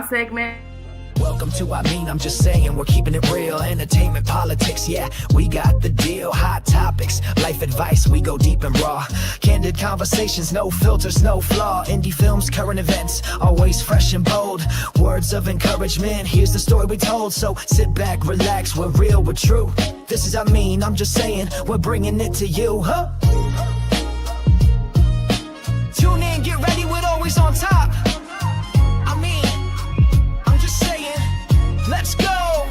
segment. Welcome to I'm just saying, we're keeping it real. Entertainment, politics, yeah, we got the deal. Hot topics, life advice, we go deep and raw. Candid conversations, no filters, no flaw. Indie films, current events, always fresh and bold. Words of encouragement, here's the story we told. So sit back, relax, we're real, we're true. This is I'm just saying, we're bringing it to you, huh? Tune in, get ready, we're always on top. Let's go.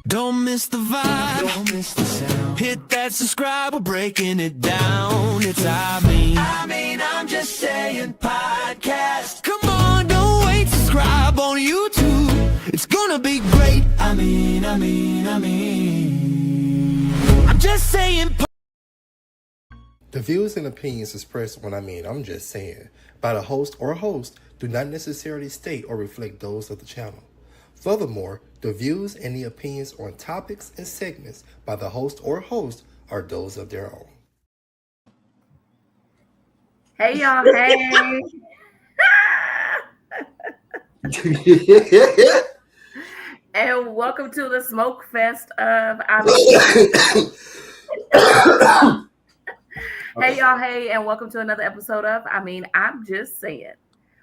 Don't miss the vibe. Don't miss the sound. Hit that subscribe. We're breaking it down. It's I'm just saying podcast. Come on, don't wait. Subscribe on YouTube. It's gonna be great. I'm just saying. The views and opinions expressed on I'm just saying by the host or host do not necessarily state or reflect those of the channel. Furthermore, the views and the opinions on topics and segments by the host or host are those of their own. Hey y'all, hey. And welcome to the smoke fest of Hey y'all, hey, and welcome to another episode of I'm just saying.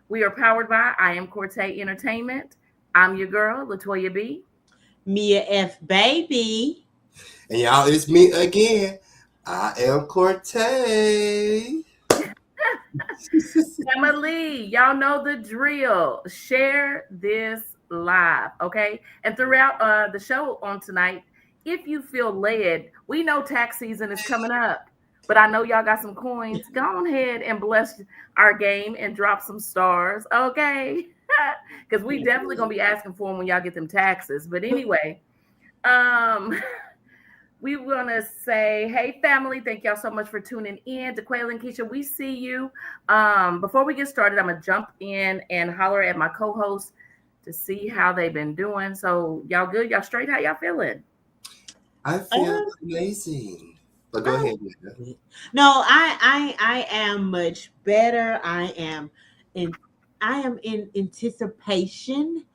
We are powered by I Am Cortez Entertainment. I'm your girl, Latoya B. Mia F. Baby. And y'all, it's me again. I am Cortez. Emily, y'all know the drill. Share this live, okay? And throughout the show on tonight, if you feel led, we know tax season is coming up. But I know y'all got some coins. Go on ahead and bless our game and drop some stars, okay? Because we definitely gonna be asking for them when y'all get them taxes. But anyway, we want to say, hey family, thank y'all so much for tuning in. DeQuail and Keisha, we see you. Before we get started, I'm gonna jump in and holler at my co-hosts to see how they've been doing. So y'all good? Y'all straight? How y'all feeling? I feel amazing. But go ahead. No, I am much better. I am in anticipation.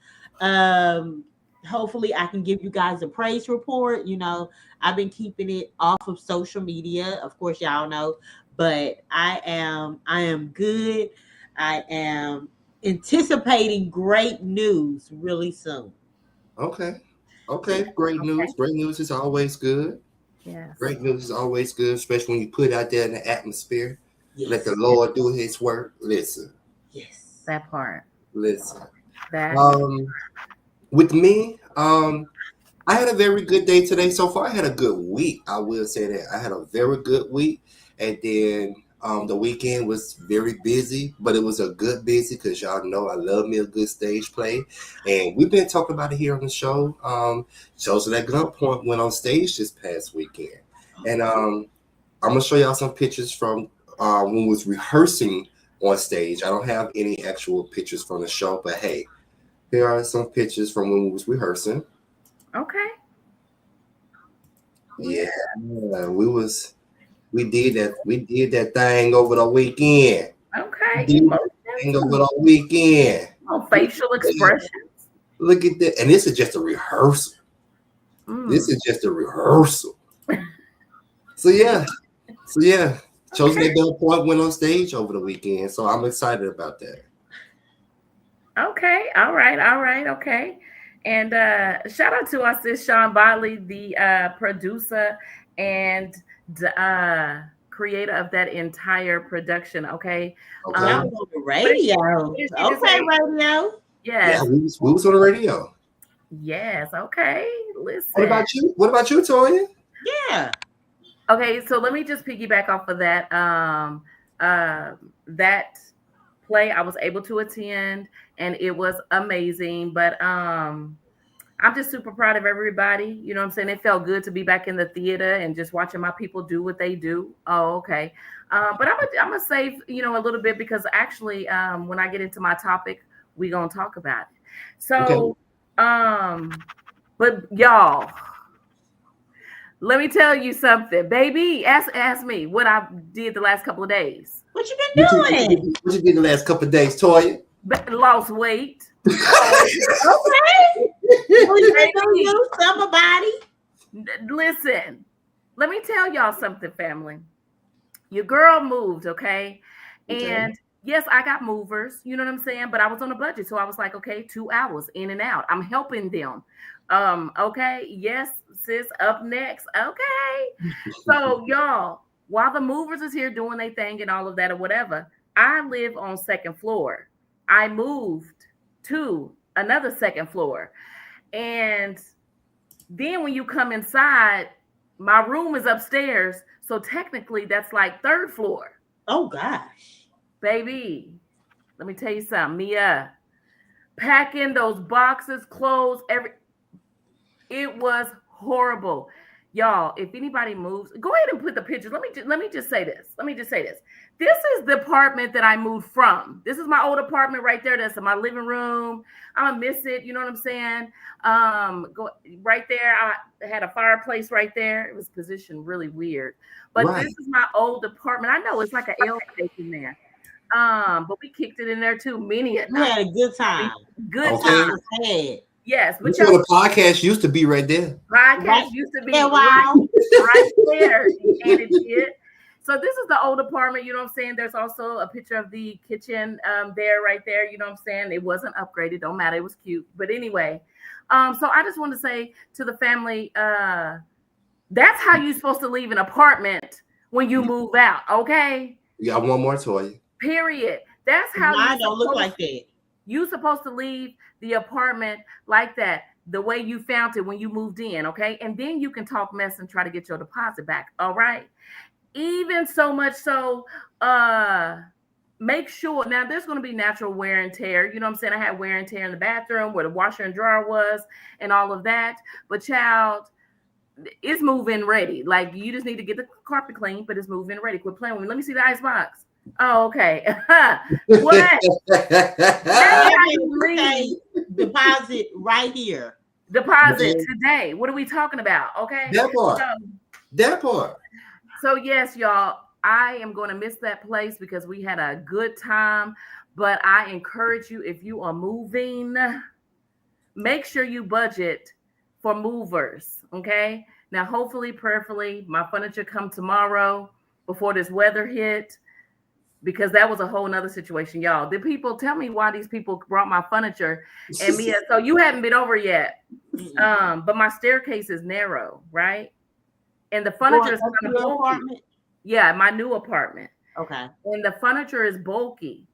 Hopefully I can give you guys a praise report. You know, I've been keeping it off of social media, of course, y'all know, but I am good. I am anticipating great news really soon. Okay. Great news. Great news is always good. Yes. Great news is always good, especially when you put it out there in the atmosphere. Yes. Let the Lord do his work. Listen. Yes. That part. Listen. That. With me, I had a very good day today. So far, I had a good week. I will say that. I had a very good week. And then the weekend was very busy, but it was a good busy because y'all know I love me a good stage play. And we've been talking about it here on the show. Chosen at Gunpoint went on stage this past weekend. And I'm going to show y'all some pictures from when we was rehearsing on stage. I don't have any actual pictures from the show, but hey, here are some pictures from when we was rehearsing. Okay. Yeah, we did that thing over the weekend. Okay. Facial expressions. Look at that. And this is just a rehearsal. This is just a rehearsal. So yeah. Chosen at Gunpoint went on stage over the weekend. So I'm excited about that. Okay. All right. Okay. And shout out to our sis Sean Bodley, the producer and creator of that entire production. Okay. On the radio. Okay, radio. Yes. Yeah, we was on the radio. Yes. Okay. Listen. What about you, Toya? Yeah. Okay, so let me just piggyback off of that. That play I was able to attend, and it was amazing. But I'm just super proud of everybody. You know what I'm saying? It felt good to be back in the theater and just watching my people do what they do. Oh, okay. But I'm gonna save a little bit because actually, when I get into my topic, we're gonna talk about it. So, okay. But y'all. Let me tell you something, baby. Ask me what I did the last couple of days. What you been doing? What you did the last couple of days, Toya? lost weight. Okay. You Baby, gonna use somebody? listen, let me tell y'all something, family. Your girl moved, okay? Okay. And yes, I got movers, you know what I'm saying? But I was on a budget. So I was like, okay, 2 hours in and out. I'm helping them. Okay. Yes, sis, up next. Okay. So y'all, while the movers is here doing their thing and all of that or whatever, I live on second floor. I moved to another second floor. And then when you come inside, my room is upstairs. So technically that's like third floor. Oh gosh. Baby, let me tell you something. Mia, packing those boxes, clothes, it was horrible. Y'all, if anybody moves, go ahead and put the pictures. Let me just say this. Let me just say this. This is the apartment that I moved from. This is my old apartment right there. That's in my living room. I'm gonna miss it. You know what I'm saying? Go right there. I had a fireplace right there. It was positioned really weird. But Right. this is my old apartment. I know it's like an L shape in there. But we kicked it in there too many a We night. had a good time. Good Okay. time. Was had. Yes, but That's where y'all the podcast used to be right there. podcast Right. used to be Yeah, right, wow. right there, and it did. So this is the old apartment, you know what I'm saying? There's also a picture of the kitchen there, right there, you know what I'm saying? It wasn't upgraded, don't matter, it was cute. But anyway, so I just want to say to the family, that's how you're supposed to leave an apartment when you move out, okay? You got one more toy. Period. That's how Mine don't look like that. you're supposed to leave the apartment like that, the way you found it when you moved in, okay? And then you can talk mess and try to get your deposit back, all right? Even so much so, make sure now there's going to be natural wear and tear. You know what I'm saying? I had wear and tear in the bathroom where the washer and dryer was and all of that. But child, it's moving ready. Like you just need to get the carpet clean, but it's moving ready. Quit playing with me. Let me see the ice box. Oh, okay. What? That's how you leave. Deposit right here. Deposit today. What are we talking about? Okay. That part. So, That part. so yes, y'all, I am going to miss that place because we had a good time. But I encourage you, if you are moving, make sure you budget for movers. Okay. Now, hopefully, prayerfully, my furniture come tomorrow before this weather hit. Because that was a whole nother situation, y'all. The people tell me why these people brought my furniture and me. So you haven't been over yet. But my staircase is narrow, right? And the furniture is kind of bulky. Apartment? Yeah, my new apartment. Okay. And the furniture is bulky.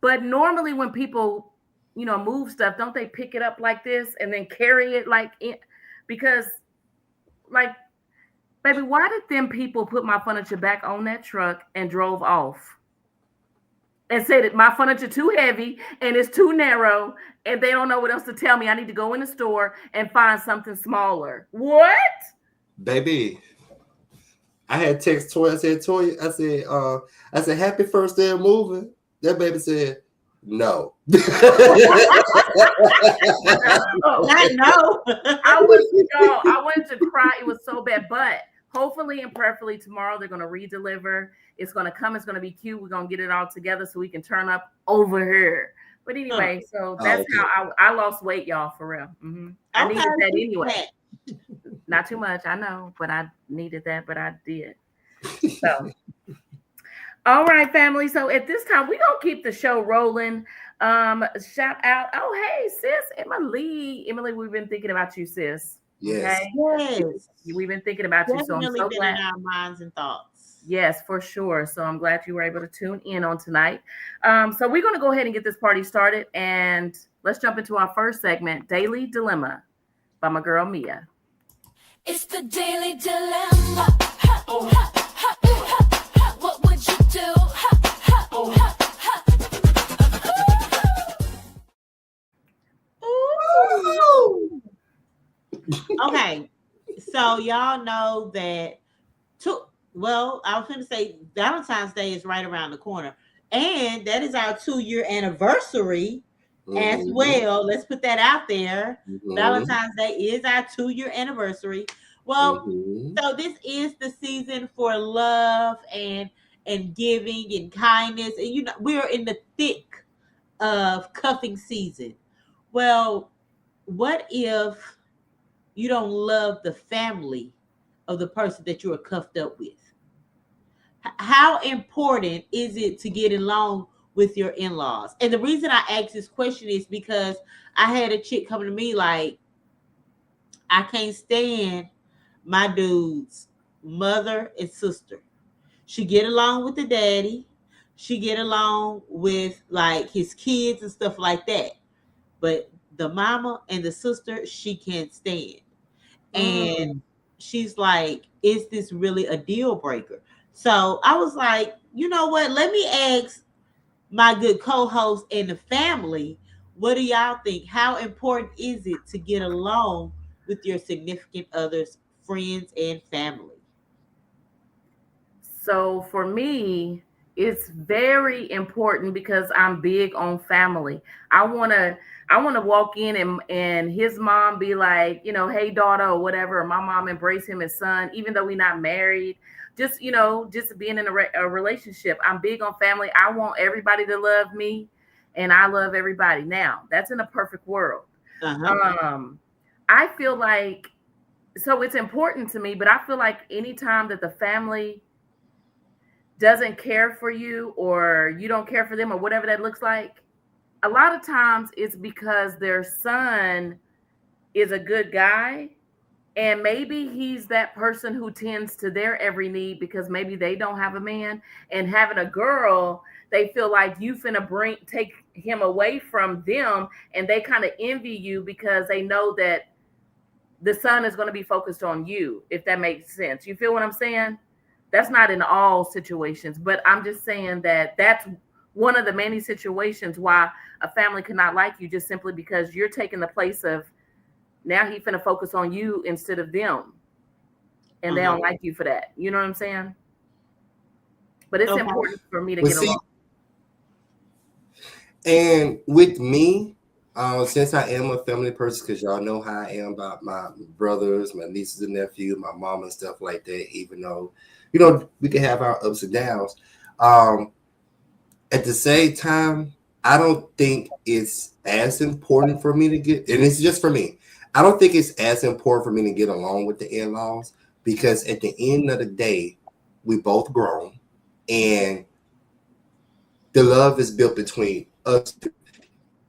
But normally when people, move stuff, don't they pick it up like this and then carry it like in? Because, like, baby, why did them people put my furniture back on that truck and drove off? And said that my furniture too heavy and it's too narrow and they don't know what else to tell me. I need to go in the store and find something smaller. What? Baby, I had text Toya. I said, happy first day of moving. That baby said, no. I know. I wanted to cry. It was so bad, but hopefully and prayerfully tomorrow they're going to redeliver. It's going to come. It's going to be cute. We're going to get it all together so we can turn up over here. But anyway, so that's how I lost weight, y'all, for real. I needed that anyway. Not too much, I know, but I needed that, but I did. So, all right, family. So at this time, we're going to keep the show rolling. Shout out. Oh, hey, sis, Emily. Emily, we've been thinking about you, sis. Yes. Okay? Yes. We've been thinking about you. So I'm so been glad. in our minds and thoughts. Yes, for sure. So I'm glad you were able to tune in on tonight. So we're going to go ahead and get this party started. And let's jump into our first segment, Daily Dilemma by my girl, Mia. It's the Daily Dilemma. What would you do? Okay, so y'all know that I was going to say Valentine's Day is right around the corner, and that is our 2-year anniversary as well. Let's put that out there. Valentine's Day is our 2-year anniversary. Well, so this is the season for love and giving and kindness, and we're in the thick of cuffing season. Well, what if you don't love the family of the person that you are cuffed up with? How important is it to get along with your in-laws? And the reason I ask this question is because I had a chick come to me like, I can't stand my dude's mother and sister. She get along with the daddy. She get along with like his kids and stuff like that. But the mama and the sister, she can't stand. And Mm. she's like, is this really a deal breaker? So I was like, you know what? Let me ask my good co-host and the family, what do y'all think? How important is it to get along with your significant others, friends, and family? So for me, it's very important because I'm big on family. I wanna I wanna walk in and his mom be like, hey daughter or whatever, or my mom embrace him as son, even though we're not married. Just just being in a relationship. I'm big on family. I want everybody to love me, and I love everybody. Now that's in a perfect world. Uh-huh. Um, I feel like so it's important to me, but I feel like anytime that the family doesn't care for you or you don't care for them or whatever that looks like, a lot of times it's because their son is a good guy and maybe he's that person who tends to their every need because maybe they don't have a man, and having a girl, they feel like you finna take him away from them, and they kind of envy you because they know that the son is going to be focused on you, if that makes sense. You feel what I'm saying? That's not in all situations, but I'm just saying that that's one of the many situations why a family cannot like you, just simply because you're taking the place of, now he finna focus on you instead of them, and they Uh-huh. don't like you for that. You know what I'm saying? But it's Okay. important for me to But get see, along. and with me, since I am a family person, because y'all know how I am about my brothers, my nieces and nephews, my mom and stuff like that, even though, we can have our ups and downs. Um, at the same time, I don't think it's as important for me to get, and it's just for me, I don't think it's as important for me to get along with the in laws because at the end of the day, we both grown and the love is built between us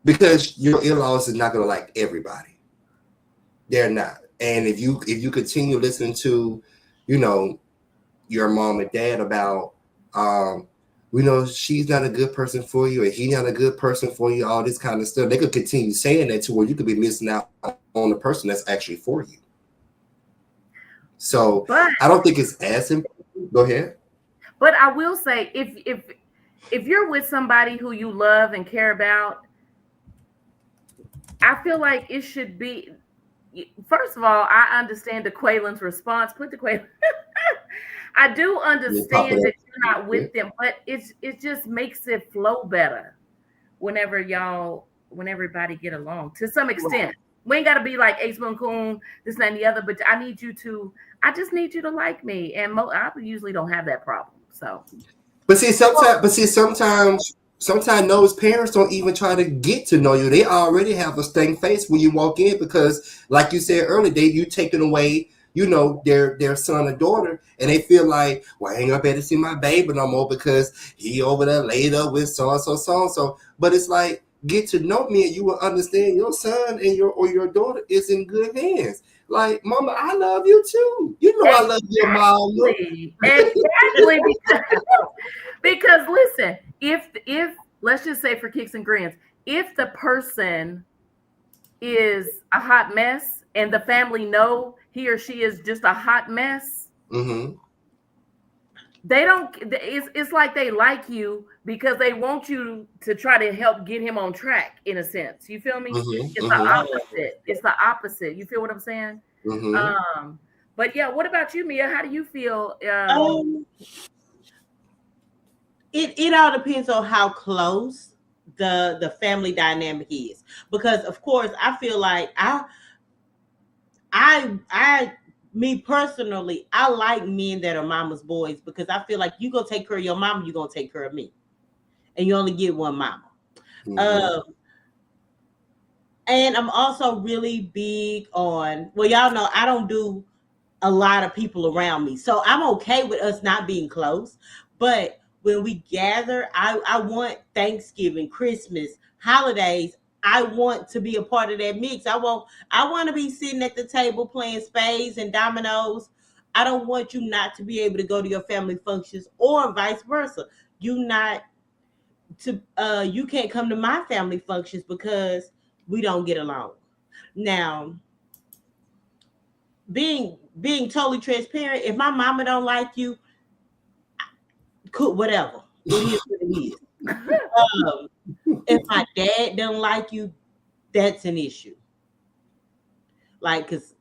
because your in-laws is not going to like everybody. They're not. And if you continue listening to, you know, your mom and dad about she's not a good person for you, or he's not a good person for you, all this kind of stuff, they could continue saying that to where you could be missing out on the person that's actually for you. So But I don't think it's as important. Go ahead. I will say, if you're with somebody who you love and care about, I feel like it should be. First of all, I understand the Quaylen's response. Put the Quaylen. I do Yeah, pop it understand up. that you're not with them, but it just makes it flow better when everybody get along to some Right. extent. We ain't got to be like Ace Moon Coon, this and that, and the other, but I just need you to like me. And I usually don't have that problem. So, But see, sometimes those parents don't even try to get to know you. They already have a stank face when you walk in because, like you said earlier, you taking away, their son or daughter, and they feel like, well, I ain't gonna be able to see my baby no more because he over there laid up with so and so, so and so. But it's like, get to know me, and you will understand your son and your daughter is in good hands. Like, mama, I love you too. You know I love your mom. exactly, because listen, if let's just say for kicks and grins, if the person is a hot mess and the family know he or she is just a hot mess, Mm-hmm. they don't it's like they like you because they want you to try to help get him on track, in a sense. You feel me? Mm-hmm. It's the Mm-hmm. opposite. It's the opposite. You feel what I'm saying? Mm-hmm. um but yeah, what about you, Mia? How do you feel? Um, it all depends on how close the family dynamic is, because of course I feel like I me personally, I like men that are mama's boys because I feel like you gonna take care of your mama, you gonna take care of me, and you only get one mama. Mhm. Um, and I'm also really big on, well, y'all know I don't do a lot of people around me. So I'm okay with us not being close. But when we gather, I want Thanksgiving, Christmas, holidays. I want to be a part of that mix. I want to be sitting at the table playing spades and dominoes. I don't want you not to be able to go to your family functions or vice versa. You can't come to my family functions because we don't get along. Now, being totally transparent, if my mama don't like you, cool, whatever. It is what it is. Um, if my dad don't like you, that's an issue. Like, cause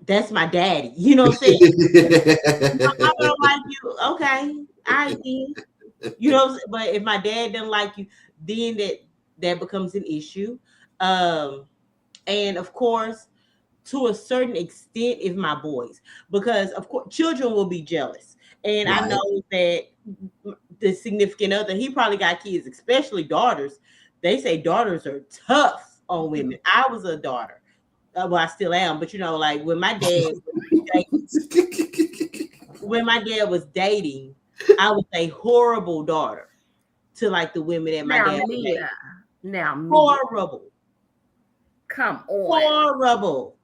that's my daddy. You know what I'm saying? My mama don't like you, okay, I did. You know, but if my dad doesn't like you, then that becomes an issue. Um, and of course, to a certain extent, if my boys, because of course children will be jealous, and I Right. know that the significant other, he probably got kids, especially daughters. They say daughters are tough on women. I was a daughter. Well, I still am, but like when my dad was dating, I was a horrible daughter to like the women that my Now, dad was dating. Mia. Now, Mia. Horrible, Come on. horrible,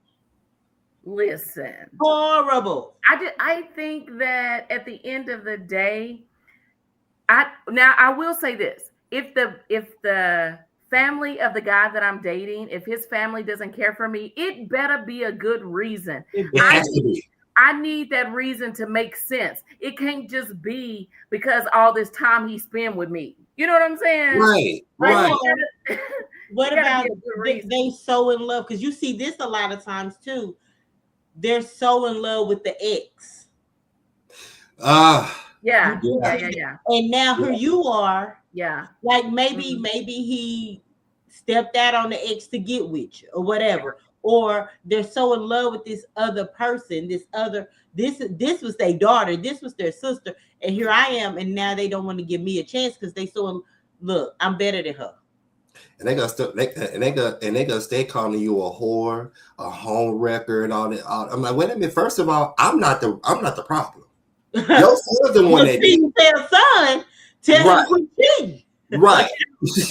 Listen. horrible. I think that at the end of the day, I will say this. If the family of the guy that I'm dating, if his family doesn't care for me, it better be a good reason. It It I has better to need be. I need that reason to make sense. It can't just be because all this time he spent with me. You know what I'm saying? Right. Like Right. Or it gotta, what it gotta be about a good reason. they so in love? Because you see this a lot of times too. They're so in love with the ex. Ah. Yeah, You do yeah, Yeah. yeah, see, yeah, and now Yeah. here you are. yeah. Like maybe Mhm. maybe he stepped out on the ex to get with you or whatever. Or they're so in love with this other person, this was their daughter, this was their sister, and here I am, and now they don't want to give me a chance because they look, I'm better than her. And they gonna still they gonna stay calling you a whore, a home wrecker, and all that. I'm like, wait a minute. First of all, I'm not the problem. Your son's the one Well, that see, did. you tell son, tell him Right. to quit cheating. Right.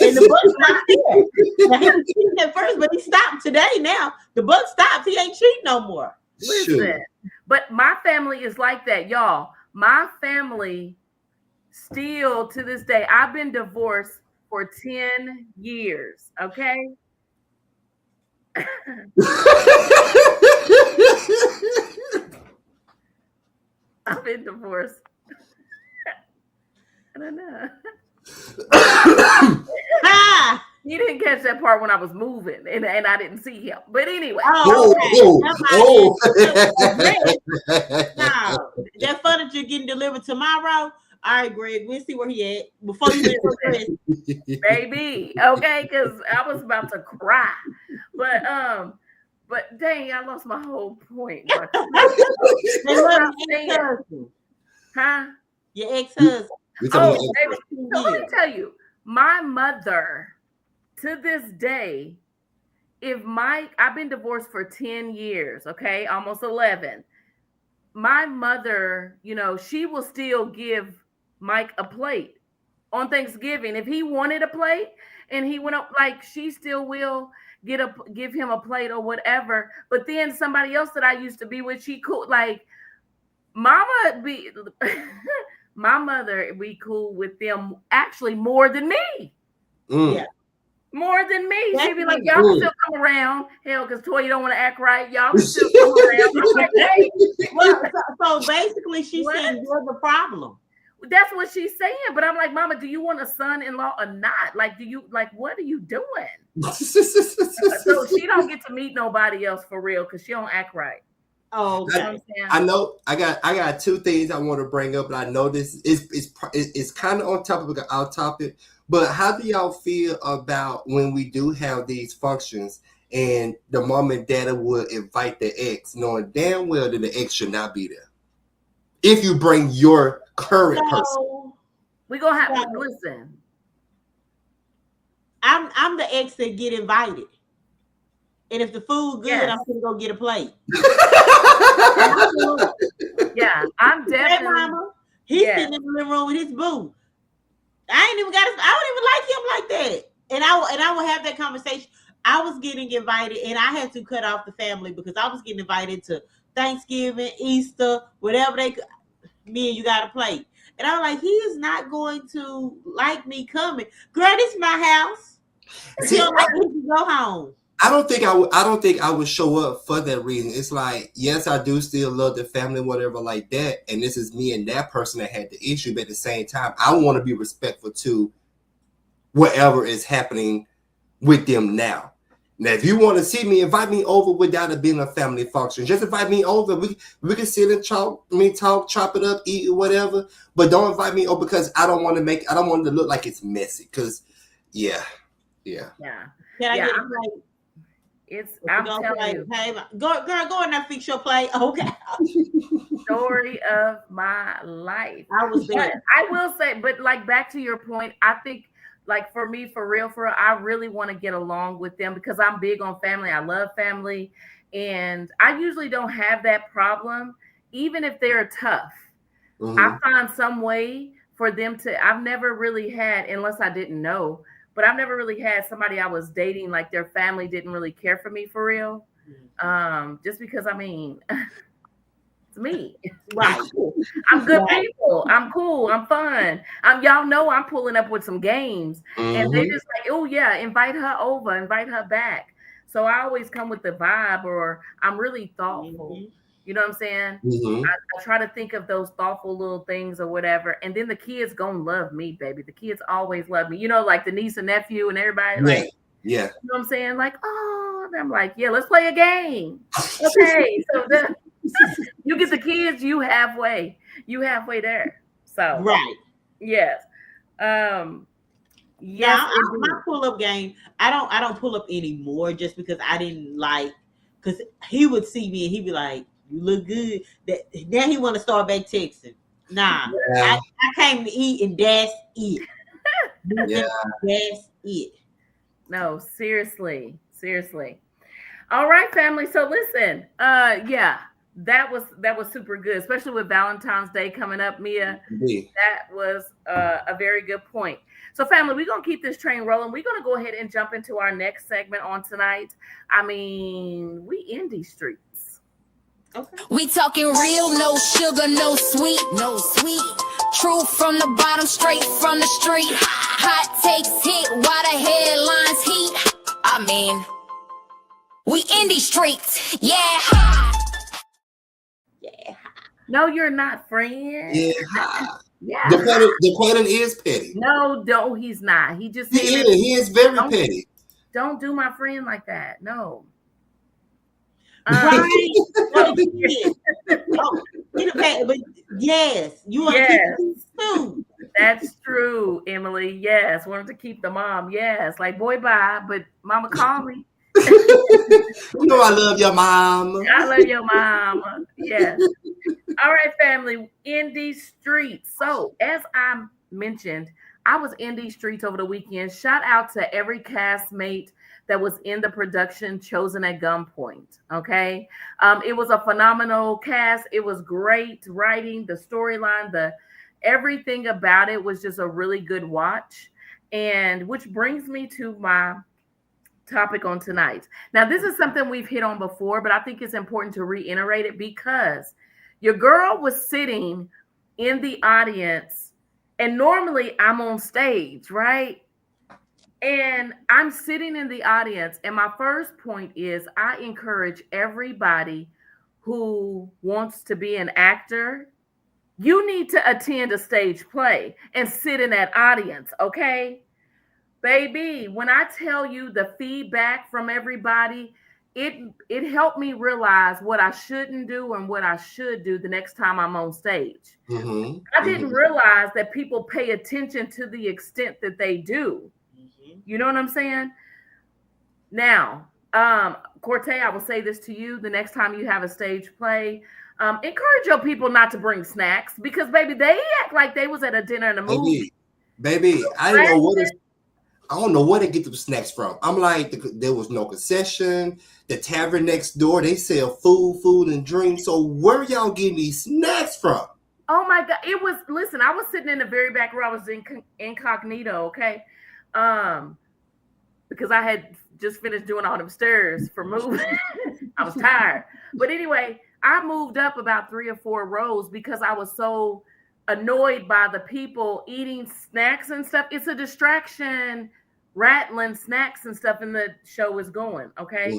And the buck stopped there. Now he was cheating at first, but he stopped today. Now the buck stopped. He ain't cheating no more. Listen, Shoot. but my family is like that, y'all. My family still to this day, I've been divorced for 10 years. Okay. I've been divorced. I don't know. Ha! He didn't catch that part when I was moving and I didn't see him. But anyway, Oh, Oh, okay. oh, Now, that furniture getting delivered tomorrow. All right, Greg, we'll see where he at before you leave for Chris. baby. Okay, because I was about to cry. But dang, I lost my whole point. They What was love I your saying? ex-husband. Huh? Your ex-husband. We talking Oh, about baby. So let me tell you, my mother to this day, if Mike, I've been divorced for 10 years, okay, almost 11. My mother, she will still give Mike a plate on Thanksgiving. If he wanted a plate and he went up, like she still will give him a plate or whatever. But then somebody else that I used to be with, she cool like mama be my mother be cool with them actually more than me. Mm. Yeah. More than me. That's She'd be like, me. y'all can still come around. Hell, because Toy don't want to act right. Y'all can still come around. I'm like, hey, Well, so basically, she's What? saying you're the problem. that's what she's saying. But I'm like, Mama, do you want a son-in-law or not? Like, what are you doing? So she don't get to meet nobody else for real because she don't act right. Oh, You know what okay. I'm saying? I know I got two things I want to bring up, but I know this is kind of on topic of our topic. But how do y'all feel about when we do have these functions and the mom and dad would invite the ex, knowing damn well that the ex should not be there? If you bring your current person, So, We gonna have so listen. I'm the ex that get invited. And if the food good, Yes. I'm gonna go get a plate. Yeah, I'm Hey definitely. mama, he's Yes. sitting in the living room with his boo. I ain't even got. I don't even like him like that. And I will have that conversation. I was getting invited, and I had to cut off the family because I was getting invited to Thanksgiving, Easter, whatever they. Me and you got to play. And I'm like, he is not going to like me coming. Girl, this is my house. If you See, don't like me, you go home. I don't think I would. I don't think I would show up for that reason. It's like, yes, I do still love the family, whatever, like that. And this is me and that person that had the issue. But at the same time, I want to be respectful to whatever is happening with them now. Now, if you want to see me, invite me over without it being a family function. Just invite me over. We can sit and talk, chop it up, eat whatever. But don't invite me over because I don't want it to look like it's messy. Because, yeah. Yeah. Can I Yeah, get a I'm- plate? I'm Go telling play. you, Hey, go in there, fix your plate. Okay. story of my life. I was But there. I will say, but like back to your point, I think like for me, for real, I really want to get along with them because I'm big on family. I love family. And I usually don't have that problem, even if they're tough. Mhm. I find some way for them to, I've never really had, unless I didn't know, but I've never really had somebody I was dating, like their family didn't really care for me for real. Just because, I mean, it's me. Right. I'm good Right. people. I'm cool. I'm fun. Y'all know I'm pulling up with some games, and they Mhm. just like, oh yeah, invite her over, invite her back. So I always come with the vibe, or I'm really thoughtful. Mhm. You know what I'm saying? Mhm. I try to think of those thoughtful little things or whatever, and then the kids gonna love me, baby. The kids always love me. You know, like the niece and nephew and everybody, Yeah. like, Yeah. you know what I'm saying? Like, oh, and I'm like, yeah, let's play a game. Okay, so you get the kids, you halfway there. So Right. yes, yes, Now, indeed. my pull up game, I don't pull up anymore just because I didn't like because he would see me and he'd be like, "You look good." That now he want to start back texting. Nah, Yeah. I came to eat and that's it. Yeah. That's it. No, seriously, seriously. All right, family. So listen, yeah, that was super good, especially with Valentine's Day coming up, Mia. Indeed. That was a very good point. So, family, we're going to keep this train rolling. We're going to go ahead and jump into our next segment on tonight. I mean, we in these streets. Okay. We talking real, no sugar, no sweet, no sweet. True from the bottom, straight from the street. Hot takes hit while the headlines heat. I mean, we in these streets, yeah. Yeah. No, you're not, friend. Yeah. Yeah. The Quanon is petty. No, he's not. He just He saying is. He is very Don't- petty. don't do my friend like that. No. Right. No, yeah. Oh, but yes, you want to Yes. keep it too. That's true, Emily. Yes. Wanted to keep the mom. Yes. Like, boy, bye. But mama, call me. You know I love your mom. I love your mama. Yes. All right, family. In these streets. So, as I mentioned, I was in these streets over the weekend. Shout out to every castmate that was in the production Chosen at Gunpoint. Okay. It was a phenomenal cast. It was great writing, the storyline, the everything about it was just a really good watch. And which brings me to my topic on tonight. Now, this is something we've hit on before, but I think it's important to reiterate it because your girl was sitting in the audience, and normally I'm on stage, right? And I'm sitting in the audience, and my first point is I encourage everybody who wants to be an actor, you need to attend a stage play and sit in that audience, okay? Baby, when I tell you the feedback from everybody, it helped me realize what I shouldn't do and what I should do the next time I'm on stage. Mm-hmm. I didn't realize that people pay attention to the extent that they do. You know what I'm saying? Now, Corte, I will say this to you: the next time you have a stage play, encourage your people not to bring snacks because, baby, they act like they was at a dinner and a movie. Baby, I didn't know what is. I don't know where they get the snacks from. I'm like, there was no concession. The tavern next door, they sell food and drinks. So where y'all getting these snacks from? Oh my God. It was, listen, I was sitting in the very back row. I was incognito, okay? Um, because I had just finished doing all them stairs for moving. I was tired. But anyway, I moved up about 3 or 4 rows because I was so annoyed by the people eating snacks and stuff. It's a distraction, rattling snacks and stuff, and the show is going, okay?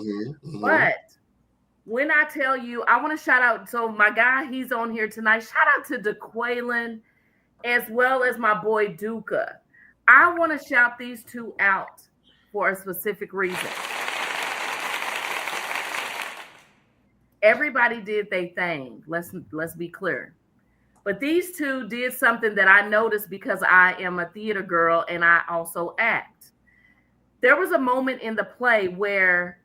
But when I tell you, I want to shout out. So my guy, he's on here tonight. Shout out to DeQuaylen as well as my boy Duca. I want to shout these two out for a specific reason. Everybody did their thing. Let's be clear. But these two did something that I noticed because I am a theater girl and I also act. There was a moment in the play where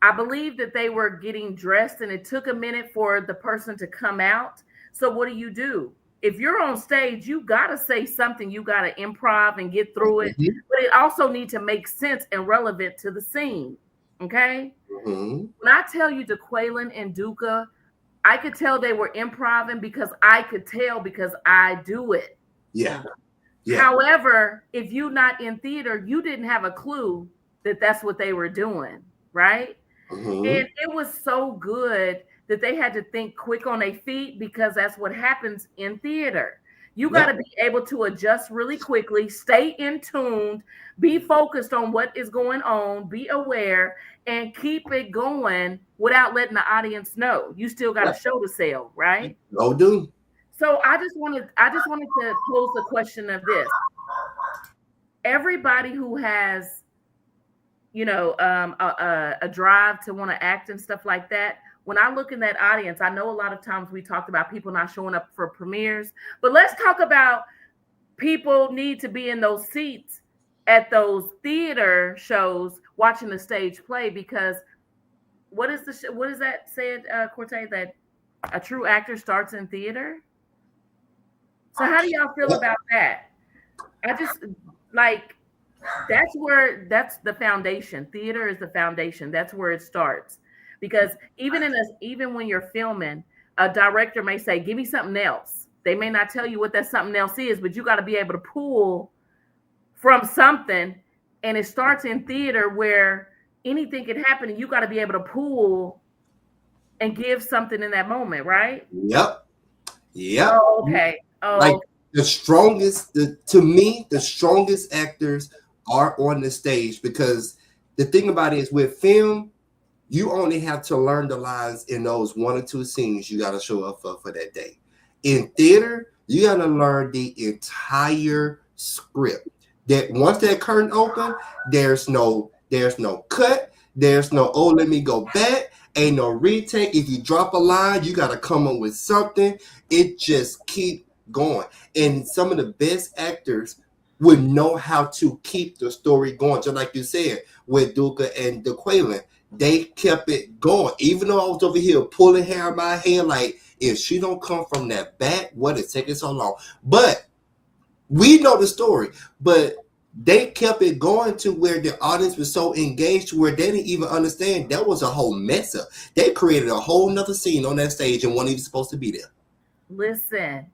I believe that they were getting dressed and it took a minute for the person to come out. So what do? If you're on stage, you got to say something. You got to improv and get through it. But it also needs to make sense and relevant to the scene. Okay? When I tell you DeQuaylen and Duca, I could tell they were improvising because I could tell because I do it. Yeah. However, if you're not in theater, you didn't have a clue that that's what they were doing, right? And it was so good that they had to think quick on their feet because that's what happens in theater. You got to be able to adjust really quickly, stay in tune, be focused on what is going on, be aware, and keep it going without letting the audience know. You still got a show to sell, right? No, do. So I just wanted to pose the question of this. Everybody who has, a drive to want to act and stuff like that, when I look in that audience, I know a lot of times we talked about people not showing up for premieres, but let's talk about people need to be in those seats at those theater shows watching the stage play, because what is that said, Cortez, that a true actor starts in theater? So how do y'all feel about that? I just that's the foundation. Theater is the foundation. That's where it starts. Because even when you're filming, a director may say, "Give me something else." They may not tell you what that something else is, but you got to be able to pull from something. And it starts in theater where anything can happen, and you got to be able to pull and give something in that moment, right? Yep. Oh, okay. Like the strongest actors are on the stage, because the thing about it is with film, you only have to learn the lines in those 1 or 2 scenes you got to show up for that day. In theater, you got to learn the entire script. That once that curtain open, there's no cut, there's no, oh, let me go back, ain't no retake. If you drop a line, you got to come up with something. It just keep going. And some of the best actors would know how to keep the story going. Just like you said, with Duca and DeQuaylen, they kept it going. Even though I was over here pulling hair in my head, like, if she don't come from that back, what is taking so long? But we know the story. But they kept it going to where the audience was so engaged where they didn't even understand that was a whole mess up. They created a whole nother scene on that stage and wasn't even supposed to be there. Listen,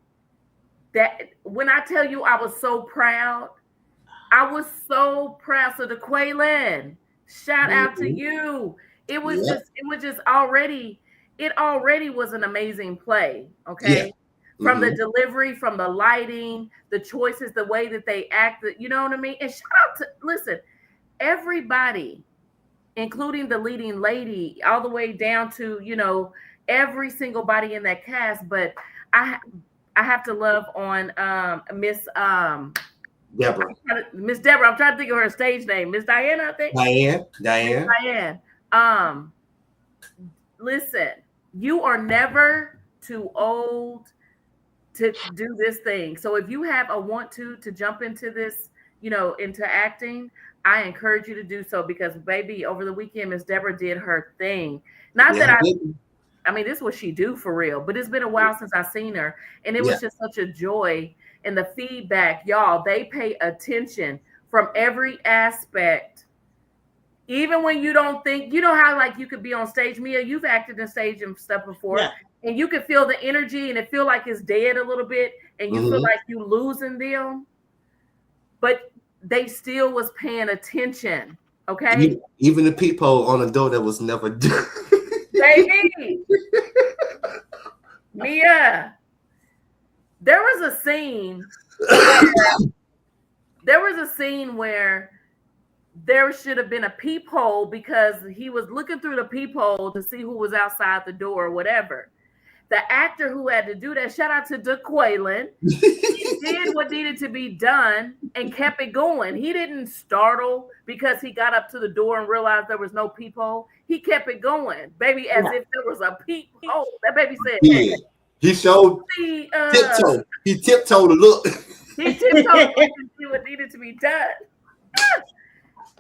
that when I tell you I was so proud, So DeQuaylen, shout out to you. It already was an amazing play. Okay. Yeah. From the delivery, from the lighting, the choices, the way that they acted, you know what I mean? And shout out to, listen, everybody, including the leading lady, all the way down to, every single body in that cast. But I have to love on Miss Deborah. Miss Deborah. I'm trying to think of her stage name. Miss Diana, I think. Diane. Listen, you are never too old to do this thing. So if you have a want to jump into this, into acting, I encourage you to do so, because baby, over the weekend, Miss Deborah did her thing. Not that I mean, this is what she do for real, but it's been a while since I've seen her. And it was just such a joy. And the feedback, y'all, they pay attention from every aspect. Even when you don't think, you know how like you could be on stage, Mia, you've acted in stage and stuff before, Yeah. and you can feel the energy and it feel like it's dead a little bit, and you feel Mm-hmm. like you losing them, but they still was paying attention. Okay, Even the peephole on the door that was never done. baby, Mia, there was a scene where there was a scene where there should have been a peephole because he was looking through the peephole to see who was outside the door or whatever. The actor who had to do that, shout out to DeQuaylen, he did what needed to be done and kept it going. He didn't startle because he got up to the door and realized there was no peephole. He kept it going, baby, as Yeah. if there was a peephole. That baby said, Yeah. He showed see, tiptoe. He tiptoed to look. he tiptoed to see what needed to be done.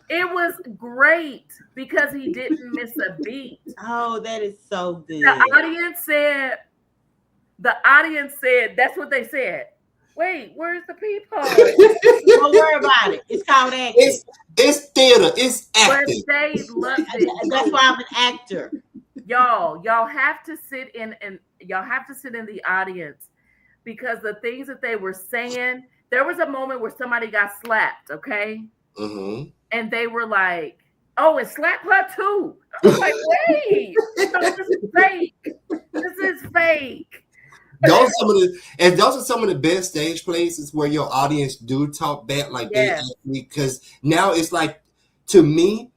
It was great because he didn't miss a beat. Oh, that is so good. The audience said, that's what they said. Wait, where's the peephole? Don't worry about it. It's called acting. It's theater. It's But acting. they loved it. That's why I'm an actor. Y'all have to sit in and y'all have to sit in the audience because the things that they were saying, there was a moment where somebody got slapped, okay? Mm-hmm. And they were like, oh, and slap her too. I was like, wait, no, this is fake. This is fake. Those are some of the best stage places where your audience do talk back like they Yeah. actually, because now it's like, to me,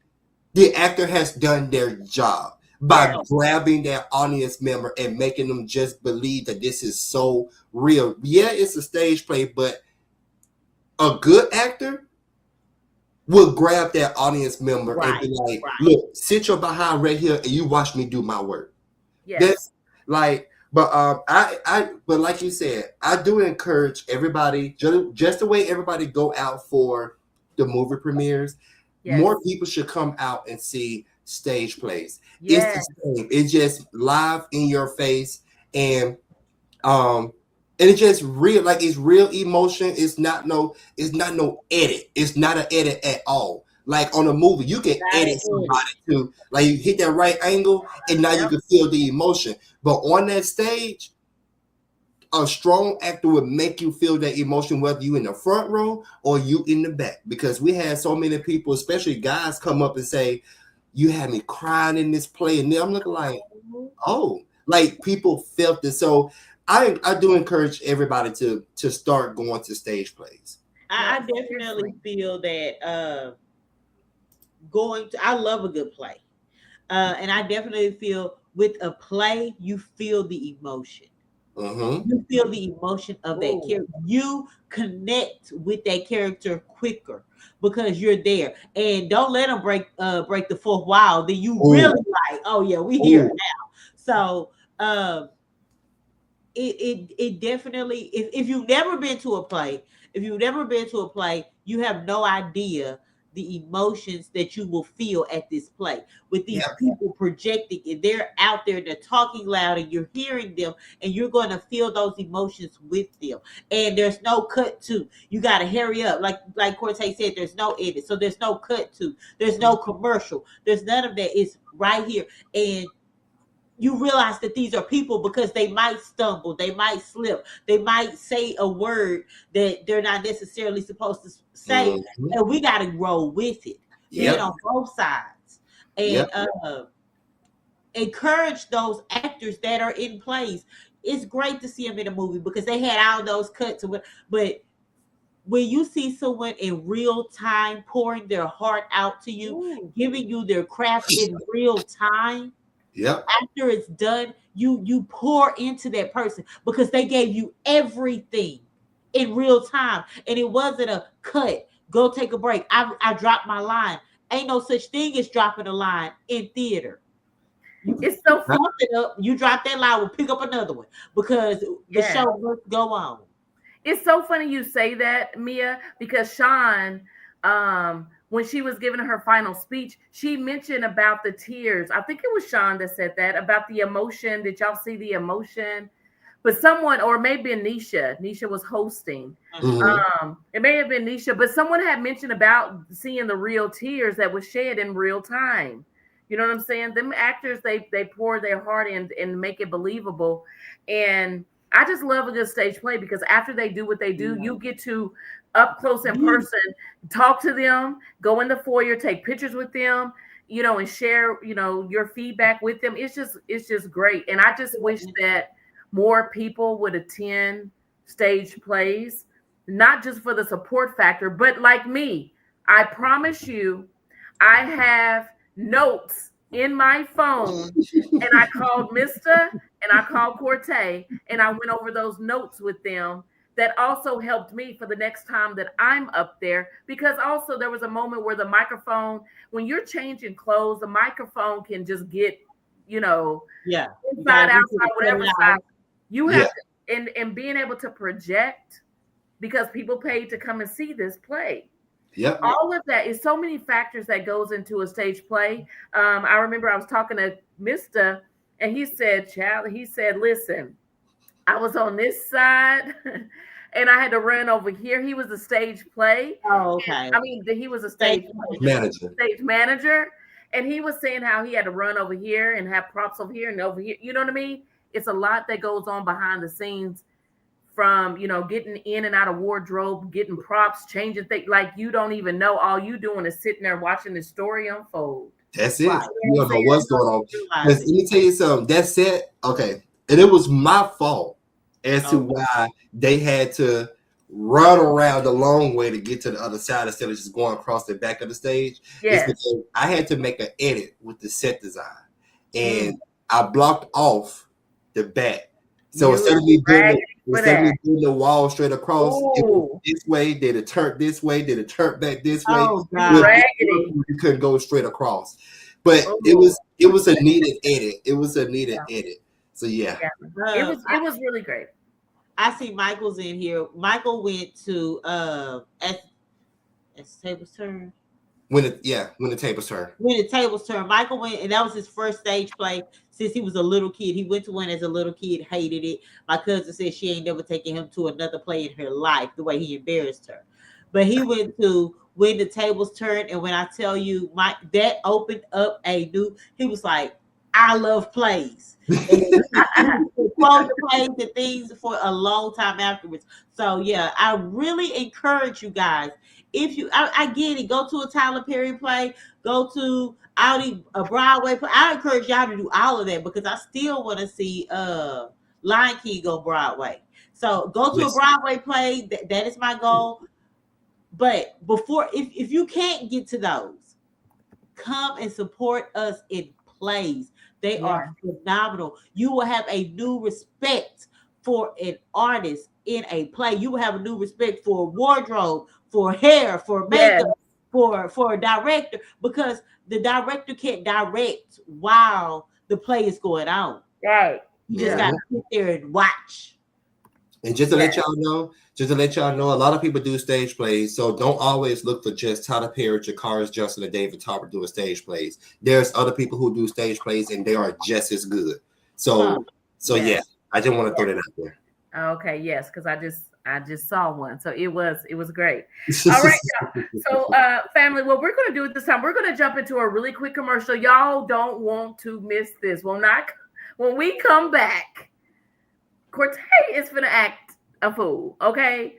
the actor has done their job by Yeah. grabbing that audience member and making them just believe that this is so real. Yeah, it's a stage play, but a good actor will grab that audience member and be like, Right. look, sit your behind right here and you watch me do my work. Yes. That's like, but but like you said, I do encourage everybody, just the way everybody go out for the movie premieres, Yes. more people should come out and see stage plays. Yes. It's the same. It's just live in your face, and and it's just real, like it's real emotion. It's not no edit. It's not an edit at all. Like on a movie, you can edit somebody to like you hit that right angle, and now you can feel the emotion. But on that stage, a strong actor would make you feel that emotion, whether you in the front row or you in the back. Because we had so many people, especially guys, come up and say, "You had me crying in this play," and then I'm looking like, "Oh, like people felt it." So I do encourage everybody to start going to stage plays. I definitely feel that I love a good play. And I definitely feel with a play, you feel the emotion. Mm-hmm. You feel the emotion of that character. You connect with that character quicker because you're there. And don't let them break the fourth wall. Then you really like, oh yeah, we here now. So it definitely, if you've never been to a play, you have no idea the emotions that you will feel at this play with these people projecting, and they're out there, they're talking loud, and you're hearing them, and you're going to feel those emotions with them. And there's no cut to. You got to hurry up, like Cortez said. There's no edit, so there's no cut to. There's no commercial. There's none of that. It's right here, and you realize that these are people because they might stumble, they might slip, they might say a word that they're not necessarily supposed to say, and we got to roll with it. On both sides, and encourage those actors that are in plays. It's great to see them in a movie because they had all those cuts, but when you see someone in real time pouring their heart out to you, giving you their craft in real time. After it's done, you pour into that person because they gave you everything in real time, and it wasn't a cut. Go take a break. I dropped my line. Ain't no such thing as dropping a line in theater. It's so fun. You drop that line, we'll pick up another one because the show must go on. It's so funny you say that, Mia, because Sean, when she was giving her final speech, she mentioned about the tears. I think it was Sean that said that about the emotion. Did y'all see the emotion? but someone, or maybe Nisha was hosting. It may have been Nisha, but someone had mentioned about seeing the real tears that was shed in real time. You know what I'm saying? Them actors, they pour their heart in and make it believable. And I just love a good stage play because after they do what they do, you get to up close in person, talk to them, go in the foyer, take pictures with them, you know, and share, you know, your feedback with them. It's just great. And I just wish that more people would attend stage plays, not just for the support factor, but like me, I promise you, I have notes in my phone, and I called Mr. and I called Corte, and I went over those notes with them. That also helped me for the next time that I'm up there, because also there was a moment where the microphone, when you're changing clothes, the microphone can just get, you know, inside, outside, whatever side. You have to, and being able to project, because people paid to come and see this play. Yep. All of that is so many factors that goes into a stage play. I remember I was talking to Mr. and he said, listen, I was on this side and I had to run over here. He was a stage play. Oh, okay. I mean, he was a stage manager. And he was saying how he had to run over here and have props over here and over here. You know what I mean? It's a lot that goes on behind the scenes, from, you know, getting in and out of wardrobe, getting props, changing things. Like, you don't even know. All you doing is sitting there watching the story unfold. That's it. Right. You don't know what's going on. Let me tell you something. That's it. Okay. And it was my fault as to why they had to run around the long way to get to the other side instead of just going across the back of the stage. Yes. It's because I had to make an edit with the set design. And I blocked off the back. So instead of me building the wall straight across, it was this way, they'd have turned this way, they'd have turned back this way. You couldn't go straight across. But it was a needed edit. It was a needed edit. So yeah. It was really great. I see Michael's in here. Michael went to as the tables turn. When the tables turn. When the tables turn. Michael went, and that was his first stage play since he was a little kid. He went to one as a little kid, hated it. My cousin said she ain't never taken him to another play in her life, the way he embarrassed her. But he went to When the Tables Turned, and when I tell you, that opened up he was like, I love plays. The plays and things for a long time afterwards. So yeah, I really encourage you guys. If you, I get it, go to a Tyler Perry play, go to a Broadway play. I encourage y'all to do all of that because I still want to see Lion King go Broadway. So go to a Broadway play. That is my goal. But if you can't get to those, come and support us in plays. They are phenomenal. You will have a new respect for an artist in a play. You will have a new respect for wardrobe, for hair, for makeup, for a director, because the director can't direct while the play is going on. Right. You just got to sit there and watch. And just to let y'all know, a lot of people do stage plays, so don't always look for just Tyler Perry, Jakaris Johnson, and David Topper doing stage plays. There's other people who do stage plays, and they are just as good. So yeah, I just want to throw that out there. Okay, yes, because I just saw one, so it was great. All right, y'all. So family, what we're going to do at this time, we're going to jump into a really quick commercial. Y'all don't want to miss this. When we come back, Corte is going to act a fool, okay?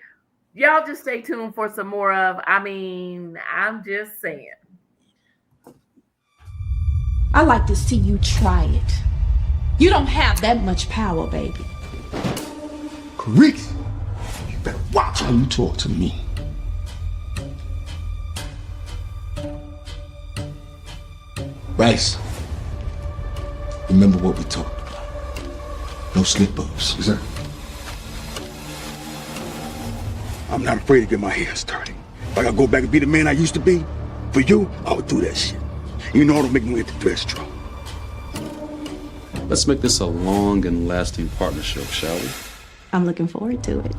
Y'all just stay tuned for some more of, I'm just saying. I like to see you try it. You don't have that much power, baby. Creek, you better watch how you talk to me. Rice, remember what we talked about. No slip-ups. Yes, sir. I'm not afraid to get my hair started. If I gotta go back and be the man I used to be, for you, I would do that shit. You know, I don't make no empty threats, trouble. Let's make this a long and lasting partnership, shall we? I'm looking forward to it.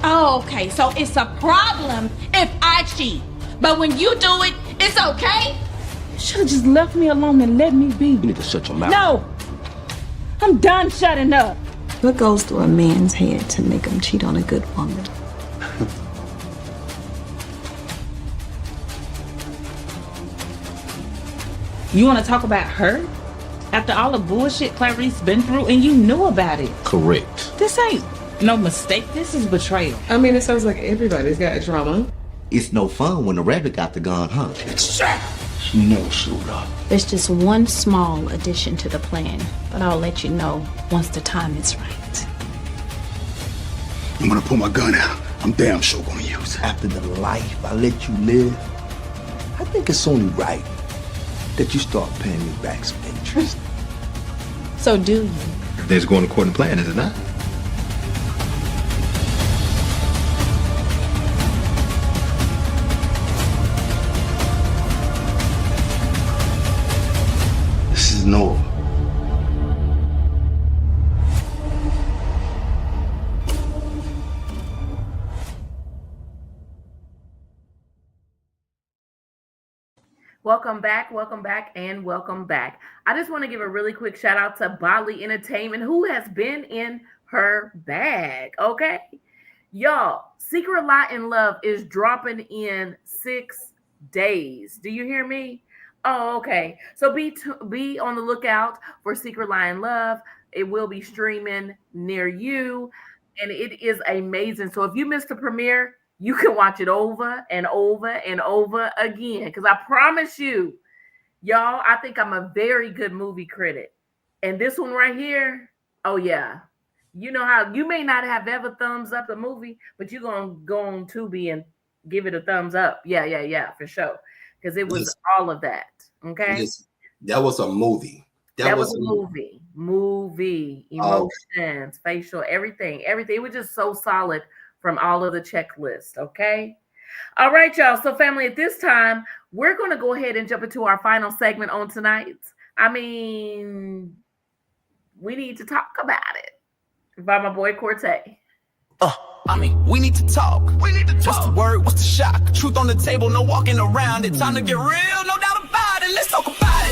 Oh, okay, so it's a problem if I cheat. But when you do it, it's okay? You should have just left me alone and let me be. You need to shut your mouth. No! I'm done shutting up. What goes through a man's head to make him cheat on a good woman? You want to talk about her? After all the bullshit Clarice been through and you knew about it. Correct. This ain't no mistake. This is betrayal. I mean, it sounds like everybody's got drama. It's no fun when the rabbit got the gun, huh? She never showed up. There's just one small addition to the plan, but I'll let you know once the time is right. I'm gonna pull my gun out. I'm damn sure gonna use it. After the life I let you live, I think it's only right that you start paying me back some interest. So do you? Everything's going according to plan, is it not? This is Noah. Welcome back, and welcome back. I just want to give a really quick shout out to Bali Entertainment, who has been in her bag, okay? Y'all, Secret Lie in Love is dropping in 6 days. Do you hear me? Oh, okay. So be on the lookout for Secret Lie in Love. It will be streaming near you, and it is amazing. So if you missed the premiere, you can watch it over and over and over again. Because I promise you, y'all, I think I'm a very good movie critic. And this one right here, oh yeah. You know how you may not have ever thumbs up the movie, but you're going to go on Tubi and give it a thumbs up. Yeah, for sure. Because it was all of that. Okay? Yes. That was a movie. That was a movie. Emotions, facial, everything. It was just so solid from all of the checklist, okay? All right, y'all. So, family, at this time, we're going to go ahead and jump into our final segment on tonight. I mean, we need to talk about it by my boy Cortez. We need to talk. What's the word? What's the shock? Truth on the table, no walking around it. Time to get real, no doubt about it. Let's talk about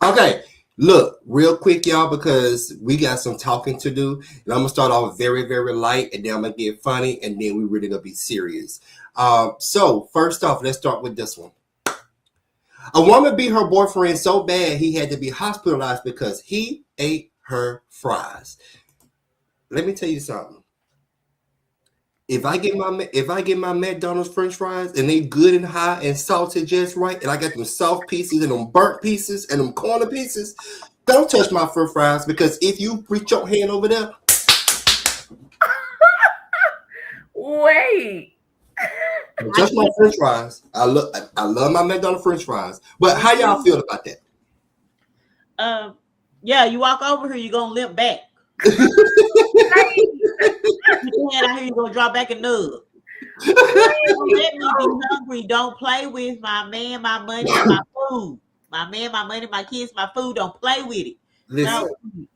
it. Okay. Look, real quick, y'all, because we got some talking to do. And I'm going to start off very, very light, and then I'm going to get funny, and then we're really going to be serious. So, first off, let's start with this one. A woman beat her boyfriend so bad he had to be hospitalized because he ate her fries. Let me tell you something. If I get my McDonald's French fries and they good and hot and salted just right, and I got them soft pieces and them burnt pieces and them corner pieces, don't touch my French fries, because if you reach your hand over there, wait. touch my French fries. I love my McDonald's French fries. But how y'all feel about that? Yeah, you walk over here, you're gonna limp back. I hear you gonna drop back a nub. Don't let me be hungry. Don't play with my man, my money, my food. My man, my money, my kids, my food. Don't play with it. No,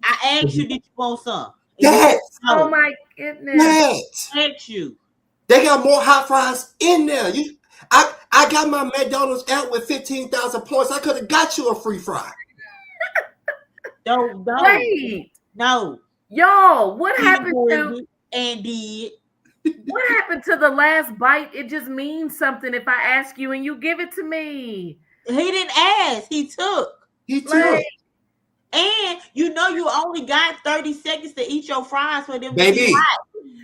I asked you, did you want some? Yes. Oh my goodness. Yes. I asked you. They got more hot fries in there. I got my McDonald's out with 15,000 points. I could have got you a free fry. Don't. Wait. No. Yo, what happened to Andy? What happened to the last bite? It just means something if I ask you and you give it to me. He didn't ask. He took. And you know you only got 30 seconds to eat your fries for them. Baby.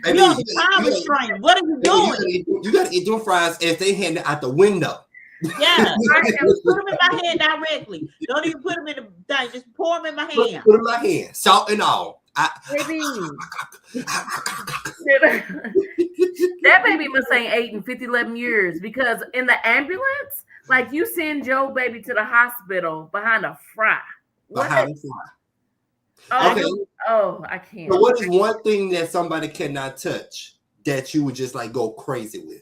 You on the time restraint. What are you doing? You got to eat them fries as they hand it out the window. Yeah, put them in my hand directly. Don't even put them in the thing. Just pour them in my hand. Put them in my hand, salt and all. Baby. That baby must ain't 8 and 50, 11 years, because in the ambulance, like you send your baby to the hospital behind a fry. Behind a fry. Oh, okay. Oh, I can't. So what is one thing that somebody cannot touch that you would just like go crazy with?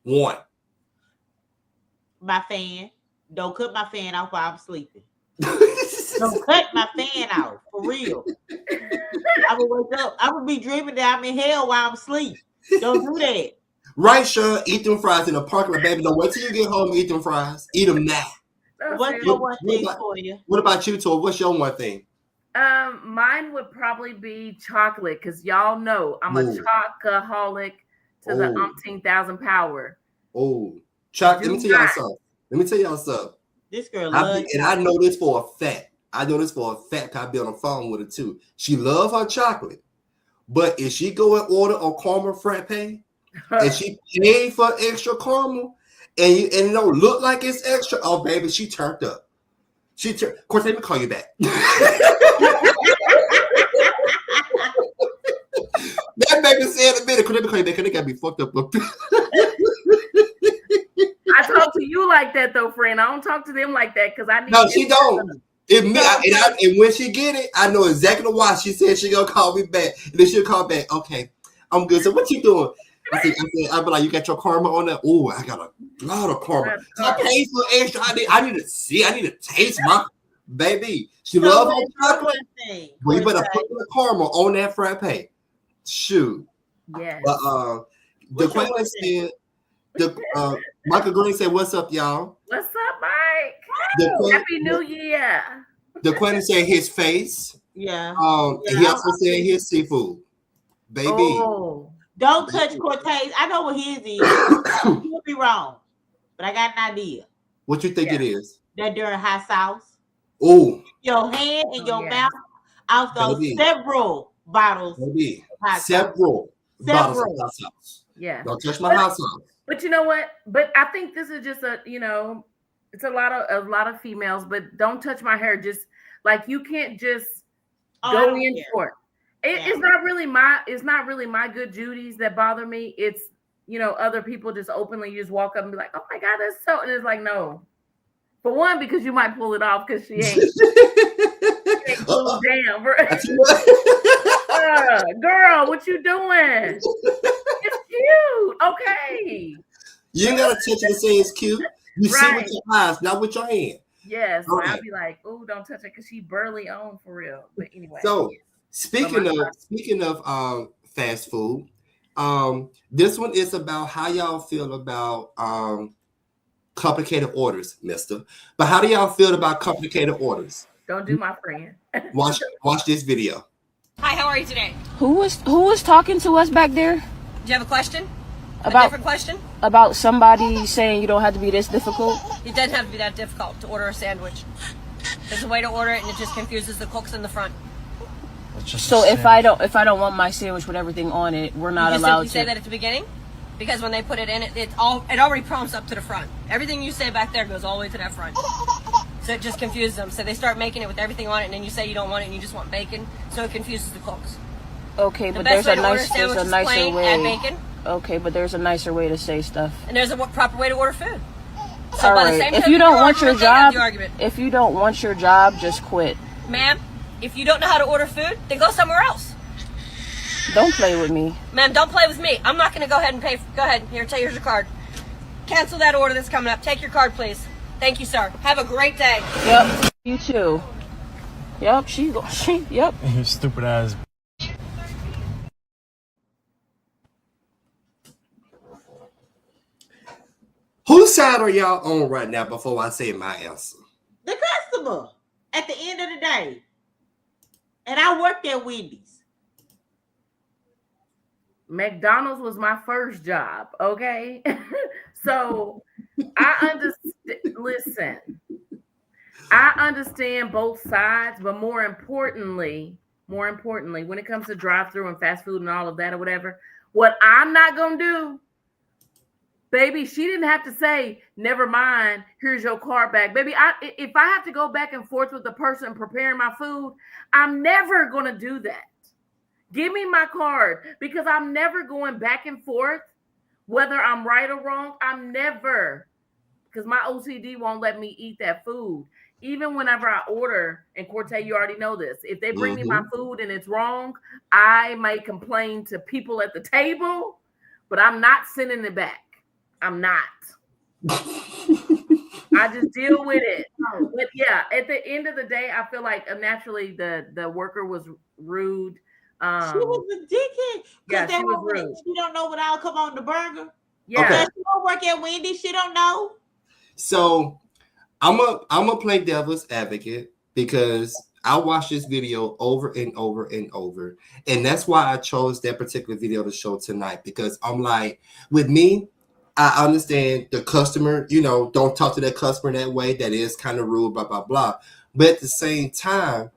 One. My fan. Don't cut my fan off while I'm sleeping. Don't cut my fan off, for real. I would wake up. I would be dreaming that I'm in hell while I'm asleep. Don't do that. Right, Sean. Eat them fries in the parking lot, baby. Don't wait till you get home and eat them fries. Eat them now. Oh, What's seriously. your one thing for you? What about you, Tor? What's your one thing? Mine would probably be chocolate because y'all know I'm a Ooh. chocoholic to the Oh, umpteen thousand power. oh. Chuck, let Do me tell y'all not. something. Let me tell y'all something. This girl I loves be, and I know this for a fact. I know this for a fact. I be on the phone with her too. She love her chocolate, but if she go and order a caramel frappe and she paid for extra caramel, and it don't look like it's extra, oh baby, she turned up. Of course, let me call you back. That baby said a minute. Could let me call you back? Cause they got me fucked up. I talk to you like that though, friend. I don't talk to them like that because I need. No, she don't. And when she get it, I know exactly why. She said she gonna call me back, and then she'll call back. Okay, I'm good. So what you doing? I'll be like, you got your karma on that? Oh, I got a lot of karma. So I paid for extra. I need to see. I need to taste my baby. She love her chocolate. Well, you better put the karma on that frappe. Shoot. Yes. But the question said. Michael Green said, "What's up, y'all? What's up, Mike? Happy New Year." The Quentin said his face. Yeah. He also said his seafood. Baby. Oh. Don't touch Cortez. I know what his is. You would be wrong, but I got an idea. What you think it is? That during hot sauce. Oh. Your hand and your mouth. I'll go several bottles. Baby. Several bottles of hot sauce. Yeah. Don't touch my hot sauce. But you know what? But I think this is just it's a lot of females, but don't touch my hair. Just like you can't just go in for it. It's not really my good Judy's that bother me. It's other people just openly just walk up and be like, oh my God, that's so, and it's like, no. For one, because you might pull it off because she ain't cool down, bro. Girl, what you doing? It's cute. Okay. You ain't gotta touch it to say it's cute. You see with your eyes, not with your hand. Yes. So I'll be like, oh, don't touch it because she burly on for real. But anyway. So speaking of fast food, this one is about how y'all feel about complicated orders, mister. But how do y'all feel about complicated orders? Don't do my friend. Watch this video. Hi, how are you today? Who was talking to us back there? Do you have a question? A About different question? About somebody saying you don't have to be this difficult? It doesn't have to be that difficult to order a sandwich. There's a way to order it, and it just confuses the cooks in the front. So if I don't want my sandwich with everything on it, we're not allowed to. You say that at the beginning, because when they put it in, it already prompts up to the front. Everything you say back there goes all the way to that front. So it just confuses them. So they start making it with everything on it, and then you say you don't want it, and you just want bacon. So it confuses the cooks. Okay, but there's a nicer way. Add bacon. Okay, but there's a nicer way to say stuff. And there's a proper way to order food. So all by right. the same If time you don't want your job, just quit. Ma'am, if you don't know how to order food, then go somewhere else. Don't play with me. Ma'am, don't play with me. I'm not going to go ahead and pay. Go ahead. Here's your card. Cancel that order that's coming up. Take your card, please. Thank you, sir. Have a great day. Yep. You too. Yep. Yep. You stupid ass. Whose side are y'all on right now before I say my answer? The customer at the end of the day. And I worked at Wendy's. McDonald's was my first job, okay? So I understand. Listen, I understand both sides, but more importantly, when it comes to drive-through and fast food and all of that or whatever, what I'm not gonna do, baby, she didn't have to say, never mind, here's your card back. Baby, if I have to go back and forth with the person preparing my food, I'm never going to do that. Give me my card because I'm never going back and forth, whether I'm right or wrong. I'm never, because my OCD won't let me eat that food. Even whenever I order, and Corte, you already know this, if they bring me my food and it's wrong, I might complain to people at the table, but I'm not sending it back. I'm not. I just deal with it. But yeah, at the end of the day, I feel like naturally the worker was rude. She was a dickhead. Yeah, she was rude. She don't know what I'll come on the burger. Yeah. Okay. She don't work at Wendy's. She don't know. So I'm a play devil's advocate because I watched this video over and over and over, and that's why I chose that particular video to show tonight. Because I'm like, with me, I understand the customer. Don't talk to that customer that way. That is kind of rude. Blah blah blah. But at the same time,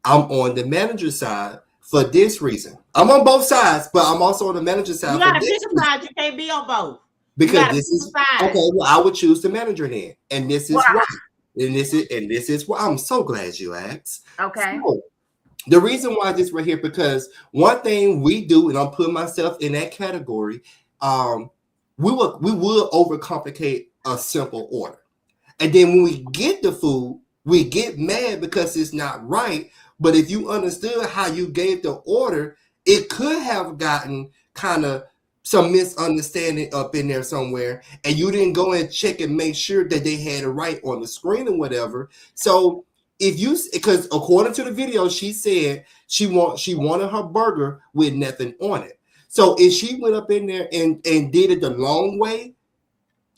I'm on the manager side for this reason. I'm on both sides, but I'm also on the manager side. You gotta pick a side. You can't be on both. Because this is okay. Well, I would choose the manager then, and this is why. And this is why. I'm so glad you asked. Okay. So, the reason why this right here, because one thing we do, and I'm putting myself in that category, we will overcomplicate a simple order, and then when we get the food, we get mad because it's not right. But if you understood how you gave the order, it could have gotten kind of some misunderstanding up in there somewhere, and you didn't go and check and make sure that they had it right on the screen or whatever. So because according to the video, she said she wanted her burger with nothing on it. So if she went up in there and did it the long way,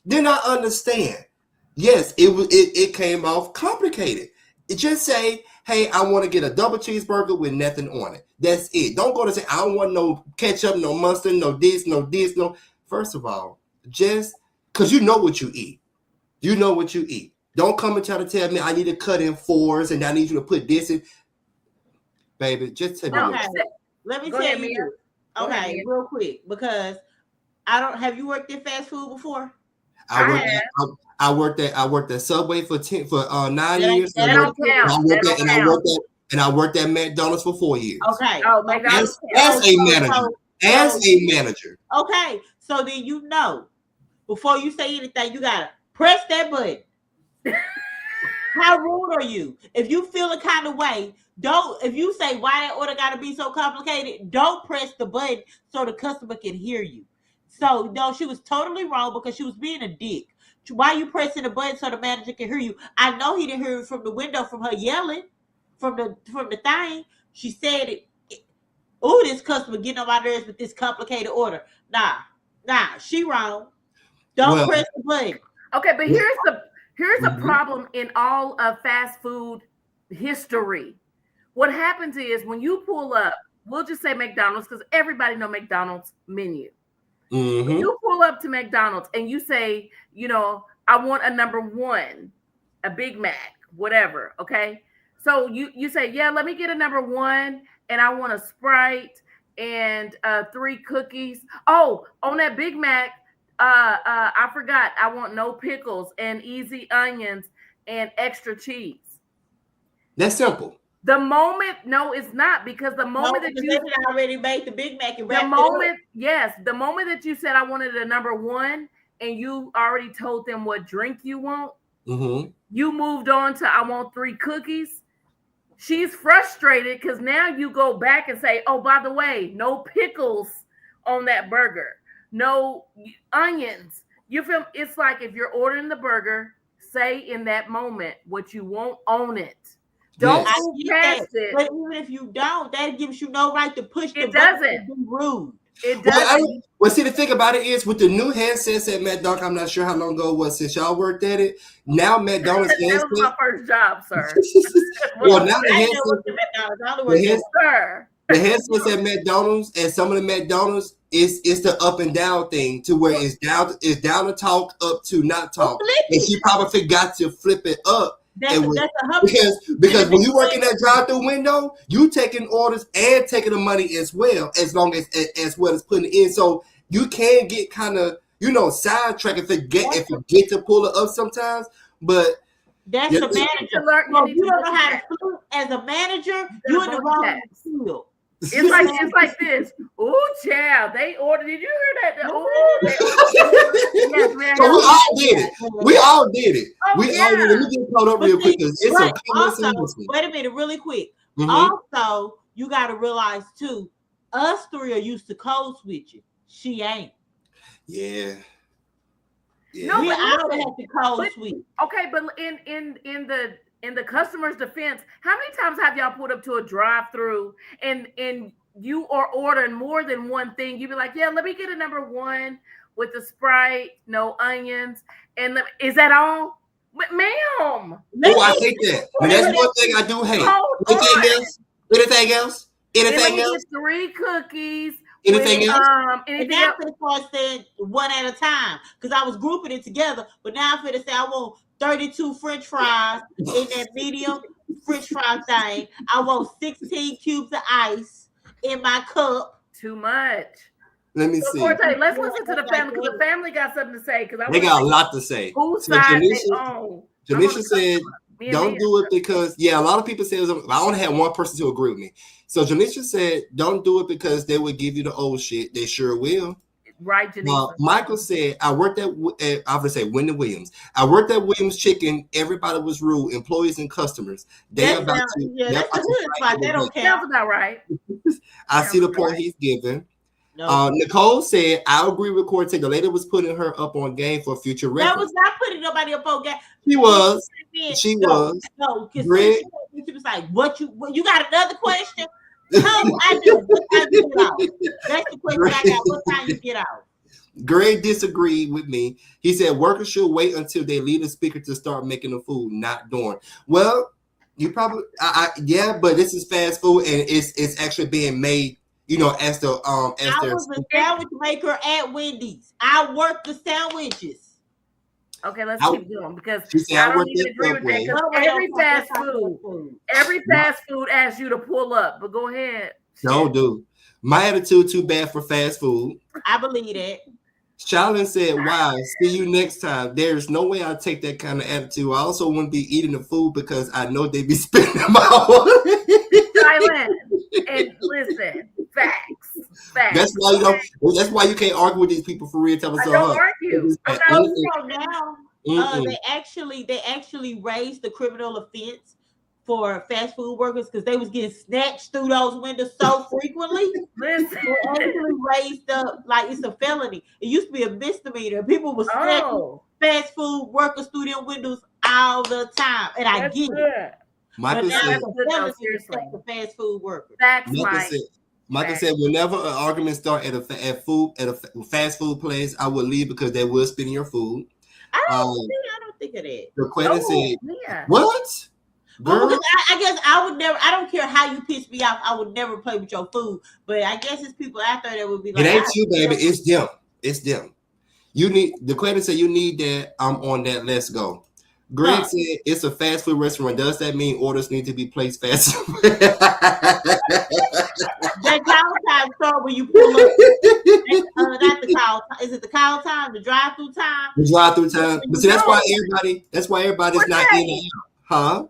then I understand. Yes, it came off complicated. It just say, hey, I want to get a double cheeseburger with nothing on it. That's it. Don't go to say, I don't want no ketchup, no mustard, no this, no this, no. First of all, just because you know what you eat. You know what you eat. Don't come and try to tell me I need to cut in 4s and I need you to put this in. Baby, just tell me. Okay. Let me tell you. Okay, real quick, because have you worked in fast food before? I worked at Subway for 9 years. That don't count. And I worked at McDonald's for 4 years. Okay. Oh, McDonald's as a manager. As a manager. Okay. So then before you say anything, you gotta press that button. How rude are you? If you feel a kind of way, if you say why that order gotta be so complicated, don't press the button so the customer can hear you. So no, she was totally wrong because she was being a dick. Why are you pressing the button so the manager can hear you? I know he didn't hear it from the window from her yelling from the thing. She said it. Oh, this customer getting on my nerves with this complicated order. Nah, she wrong. Don't press the button. Okay, but here's a problem in all of fast food history. What happens is when you pull up, we'll just say McDonald's because everybody know McDonald's menu. Mm-hmm. When you pull up to McDonald's and you say, I want a number 1, a Big Mac, whatever. Okay. So you say, yeah, let me get a number 1 and I want a Sprite and 3 cookies. Oh, on that Big Mac, I forgot. I want no pickles and easy onions and extra cheese. That's simple. The moment, no, it's not, because the moment that you already made the Big Mac and the moment that you said I wanted a number 1 and you already told them what drink you want, you moved on to I want 3 cookies. She's frustrated because now you go back and say, oh, by the way, no pickles on that burger, no onions. You feel it's like if you're ordering the burger, say in that moment what you want on it. Don't move past it. But even if you don't, that gives you no right to push the button. It doesn't. Be rude. It doesn't. Well, see, the thing about it is with the new headsets at McDonald's, I'm not sure how long ago it was since y'all worked at it. Now McDonald's that was my first job, sir. Well, now the headsets at McDonald's and some of the McDonald's it's the up and down thing to where it's down to talk, up to not talk. And she probably forgot to flip it up. That's because when you work in that drive-through window, you taking orders and taking the money as well, as long as well as putting it in. So you can get kind of sidetracked if you get to pull it up sometimes. But that's the manager. You don't know how to flip as a manager. You're in the wrong field. It's like this. Oh, child, they ordered. Did you hear that? Yes, man. So we all did it. We all did it. Oh, Let me get caught up real quick. Wait a minute, really quick. Also, you got to realize too, us 3 are used to code switching. She ain't. Yeah. No, I don't have to code switch. Okay, but in the customer's defense, how many times have y'all pulled up to a drive-through and you are ordering more than one thing? You be like, yeah, let me get a number 1 with the Sprite, no onions, and is that all? Ma'am. Oh, I hate that. But that's one thing I do hate. Anything else? Anything else? Anything else? 3 cookies. Anything else? And now I'm finna start saying one at a time because I was grouping it together. But now I'm finna say I want 32 French fries in that medium French fry thing. I want 16 cubes of ice in my cup. Too much. Let me see. Forte, let's listen to the family because the family got something to say. Because they got a lot to say. Whose side they on? Janisha said, don't do it because, a lot of people say, I only had one person to agree with me. So Janisha said, don't do it because they would give you the old shit. They sure will. Right, Janisha. Michael said, I worked at, I would say Wendy Williams. I worked at Williams Chicken. Everybody was rude, employees and customers. They about to. That's a good spot. They don't care. Sounds about right. I see the point he's giving. No. Nicole said, I agree with Cortez. The lady was putting her up on game for future reference. That was not putting nobody up on game. She was. She was. No, because she was like, what you got another question? No, I do. What time you get out? That's the question I got. What time you get out? Greg disagreed with me. He said workers should wait until they leave the speaker to start making the food, not doing. Well, you probably, but this is fast food and it's actually being made. As the I was a sandwich maker at Wendy's. I worked the sandwiches. Okay, let's keep going because I don't even agree with that. Because every fast food asks you to pull up. But go ahead. Don't do. My attitude too bad for fast food. I believe it. Charlene said, "Wow, see you next time." There's no way I'll take that kind of attitude. I also wouldn't be eating the food because I know they be spending my Silent and listen. Facts. That's why you don't. That's why you can't argue with these people for real. I don't argue. Now, they actually raised the criminal offense for fast food workers because they was getting snatched through those windows so frequently. Listen, they actually raised up like it's a felony. It used to be a misdemeanor. People were snatching fast food workers through their windows all the time, and I get it. Michael said, the fast food workers. Michael said, whenever an argument starts at a fast food place, I would leave because they will spin your food. I don't think of that. The question said, what? Well, because I guess I would never. I don't care how you piss me off. I would never play with your food. But I guess it's people out there that would be like, it ain't you, baby. It's them. It's them. You need the question said you need that. I'm on that. Let's go. Greg said it's a fast food restaurant. Does that mean orders need to be placed fast? That call time store when you pull up. Not the call. Is it the call time? The drive-through time? The drive-through time. But see, that's why everybody's not in it. Huh?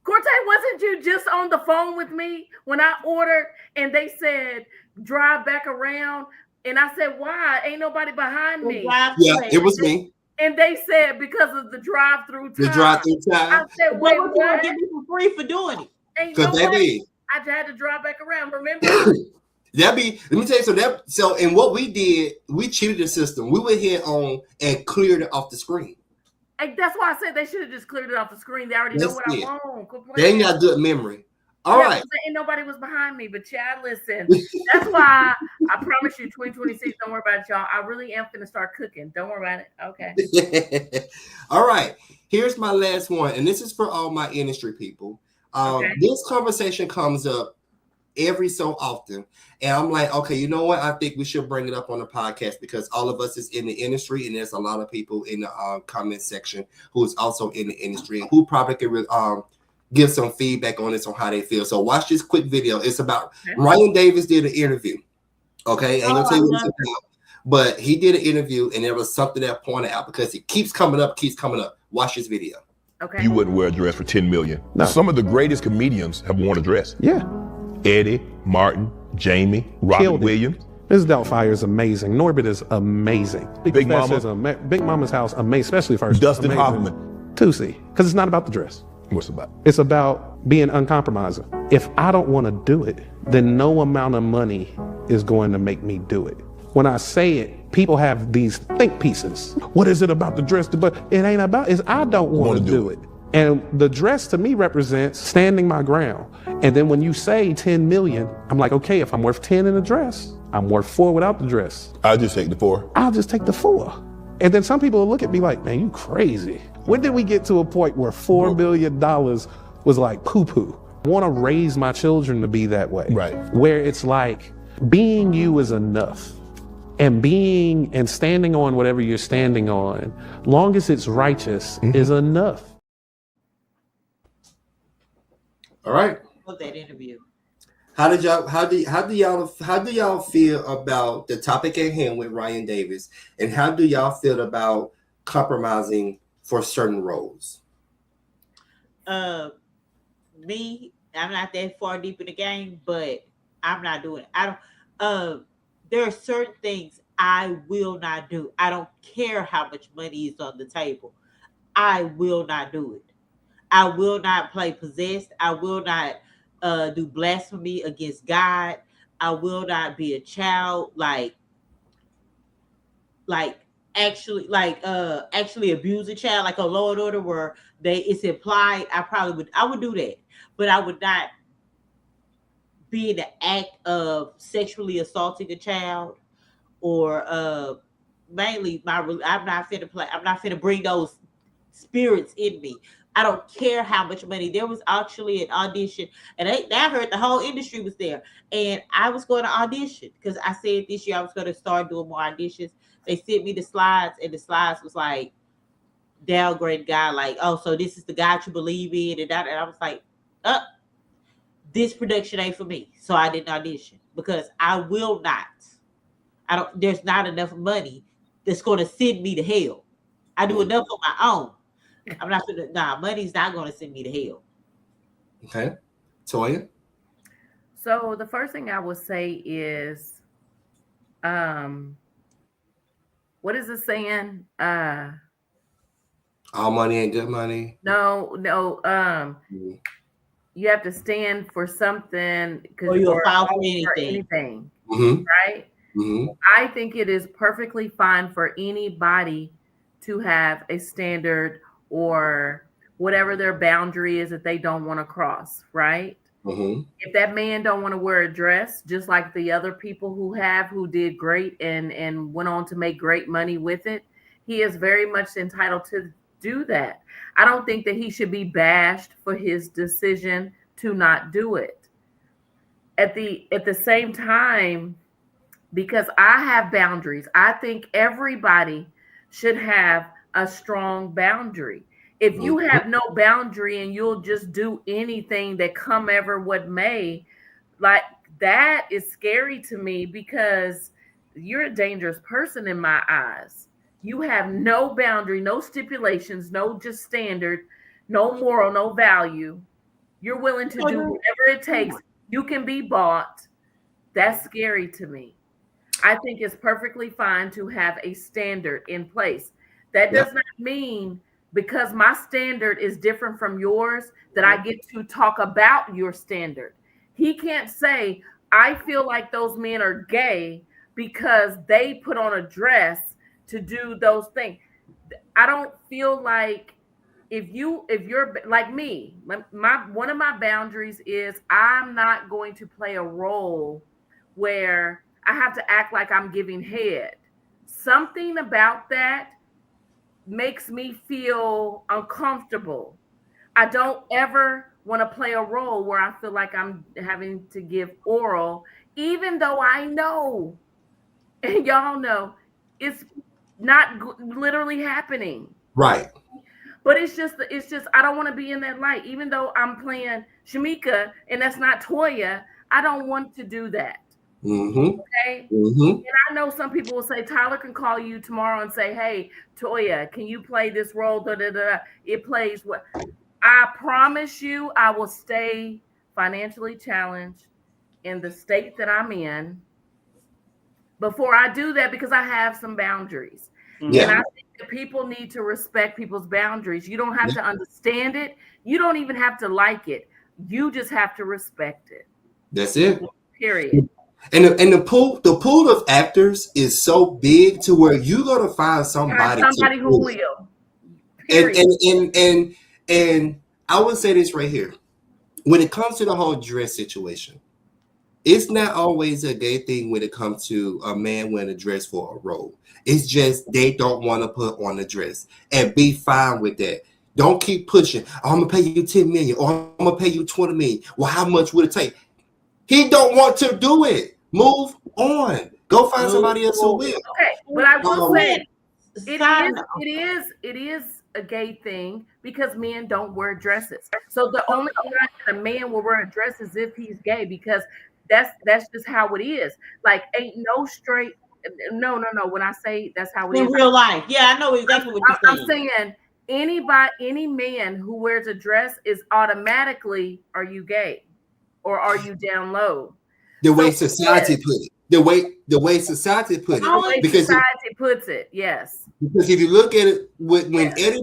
Cortez, wasn't you just on the phone with me when I ordered and they said drive back around? And I said, why? Ain't nobody behind me. Yeah, it was me. And they said because of the drive-through time. The drive-through time. I said, wait, what you give me for free for doing it? Because I just had to drive back around. Remember? Let me tell you. So and what we did, we cheated the system. We went here on and cleared it off the screen. And that's why I said they should have just cleared it off the screen. They already know what I want. They ain't got good memory. All right. Ain't nobody was behind me, but Chad, listen. That's why I promise you 2026, don't worry about it, y'all. I really am going to start cooking. Don't worry about it. Okay. All right. Here's my last one. And this is for all my industry people. This conversation comes up every so often. And I'm like, okay, you know what? I think we should bring it up on the podcast because all of us is in the industry. And there's a lot of people in the comment section who is also in the industry and who probably could give some feedback on this on how they feel. So watch this quick video. It's about Ryan Davis did an interview. Okay. Ain't gonna tell you what it's about. But he did an interview and there was something that pointed out because it keeps coming up. Watch this video. Okay. You wouldn't wear a dress for $10 million. No. Some of the greatest comedians have worn a dress. Yeah. Eddie, Martin, Jamie, Robin Williams. Ms. Doubtfire is amazing. Norbit is amazing. Big Mama. Big Mama's house, amazing, especially first. Dustin Hoffman. Tusi. Because it's not about the dress. What's it about? It's about being uncompromising. If I don't want to do it, then no amount of money is going to make me do it. When I say it, people have these think pieces. What is it about the dress? But it ain't about, it's I don't want to do it. And the dress to me represents standing my ground. And then when you say 10 million, I'm like, okay, if I'm worth 10 in a dress, I'm worth 4 without the dress. I'll just take the 4. I'll just take the 4. And then some people will look at me like, man, you crazy. When did we get to a point where $4 million was like poo-poo? I want to raise my children to be that way. Right. Where it's like, being you is enough. And being and standing on whatever you're standing on, long as it's righteous, is enough. All right. Love that interview. How do y'all feel about the topic at hand with Ryan Davis, and how do y'all feel about compromising for certain roles? Me, I'm not that far deep in the game, but I'm not doing it. I don't. There are certain things I will not do. I don't care how much money is on the table. I will not do it. I will not play possessed. I will not do blasphemy against God. I will not be a child actually abuse a child, like a Law and Order where it's implied. I would do that, but I would not be in the act of sexually assaulting a child, or mainly I'm not finna bring those spirits in me. I don't care how much money. There was actually an audition, and I heard the whole industry was there, and I was going to audition because I said this year I was going to start doing more auditions. They sent me the slides, and the slides was like downgrade guy, like, oh, so this is the God you believe in, and I was like, this production ain't for me. So I didn't audition because I will not. There's not enough money that's going to send me to hell. I do enough on my own. I'm not gonna. Nah, money's not going to send me to hell. Okay, Toya. So the first thing I would say is, what is it saying? All money ain't good money. No. You have to stand for something or you'll file for anything. Right? I think it is perfectly fine for anybody to have a standard or whatever their boundary is that they don't want to cross, right? If that man don't want to wear a dress, just like the other people who did great and went on to make great money with it, he is very much entitled to do that. I don't think that he should be bashed for his decision to not do it. At the same time, because I have boundaries, I think everybody should have a strong boundary. If you have no boundary and you'll just do anything that come ever what may, like that is scary to me because you're a dangerous person in my eyes. You have no boundary, no stipulations, no just standard, no moral, no value. You're willing to do whatever it takes. You can be bought. That's scary to me. I think it's perfectly fine to have a standard in place. That does not mean because my standard is different from yours that I get to talk about your standard. He can't say, I feel like those men are gay because they put on a dress to do those things. I don't feel like if you're like me, one of my boundaries is I'm not going to play a role where I have to act like I'm giving head. Something about that makes me feel uncomfortable. I don't ever want to play a role where I feel like I'm having to give oral, even though I know, and y'all know, it's not literally happening. Right. But it's just I don't want to be in that light. Even though I'm playing Shamika and that's not Toya, I don't want to do that. Okay. And I know some people will say Tyler can call you tomorrow and say, hey, Toya, can you play this role? It plays what I promise you I will stay financially challenged in the state that I'm in before I do that because I have some boundaries. And I think that people need to respect people's boundaries. You don't have to understand it. You don't even have to like it. You just have to respect it. That's it. Period. And the pool of actors is so big to where you're gonna find somebody who will. And I would say this right here. When it comes to the whole dress situation, it's not always a gay thing when it comes to a man wearing a dress for a role. It's just they don't want to put on a dress, and be fine with that. Don't keep pushing. Oh, I'm gonna pay you 10 million, or I'm gonna pay you 20 million. Well, how much would it take? He don't want to do it. Move on. Go find somebody else who will. Okay, but I will say it is a gay thing because men don't wear dresses. So the only time a man will wear a dress is if he's gay, because that's just how it is. Like, ain't no straight. No. When I say that's how it in is real life, yeah, I know exactly what you're saying. I'm saying any man who wears a dress is automatically, are you gay or are you down low? The way society put it. The way society put it. The way society puts it, yes. Because if you look at it, when Eddie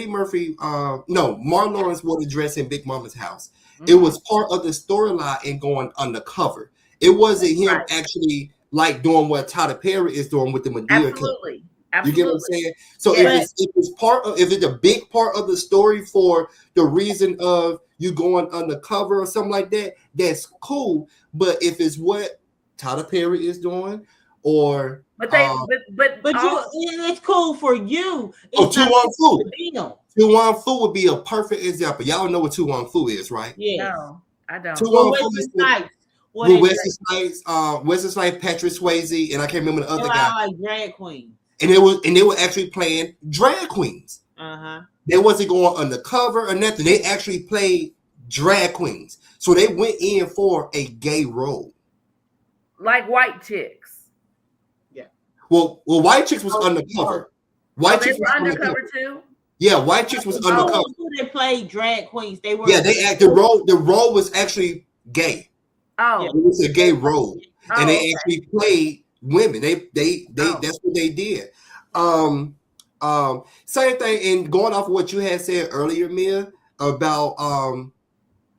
Murphy, Martin Lawrence wore the dress in Big Mama's house, it was part of the storyline in going undercover. It wasn't him actually like doing what Tyler Perry is doing with the Medea. Absolutely. You get what I'm saying? So if it's a big part of the story for the reason of you going undercover or something like that, that's cool. But if it's what Tyler Perry is doing, or it's cool for you. Tu Wong Fu. Tu Wong Fu would be a perfect example. Y'all know what Tu Wong Fu is, right? Yeah. No, I don't. Tu Wong Fu is Wesley Snipes, Patrick Swayze, and I can't remember the other guy. I like drag queens. And they were actually playing drag queens. They wasn't going undercover or nothing. They actually played drag queens. So they went in for a gay role. Like white chicks. Yeah. Well, white chicks was undercover. White chicks was undercover too. Yeah, white chicks was undercover. They played drag queens. They were. Yeah, the role was actually gay. Oh, it was a gay role, and they actually played women. They that's what they did. Same thing. And going off of what you had said earlier, Mia, about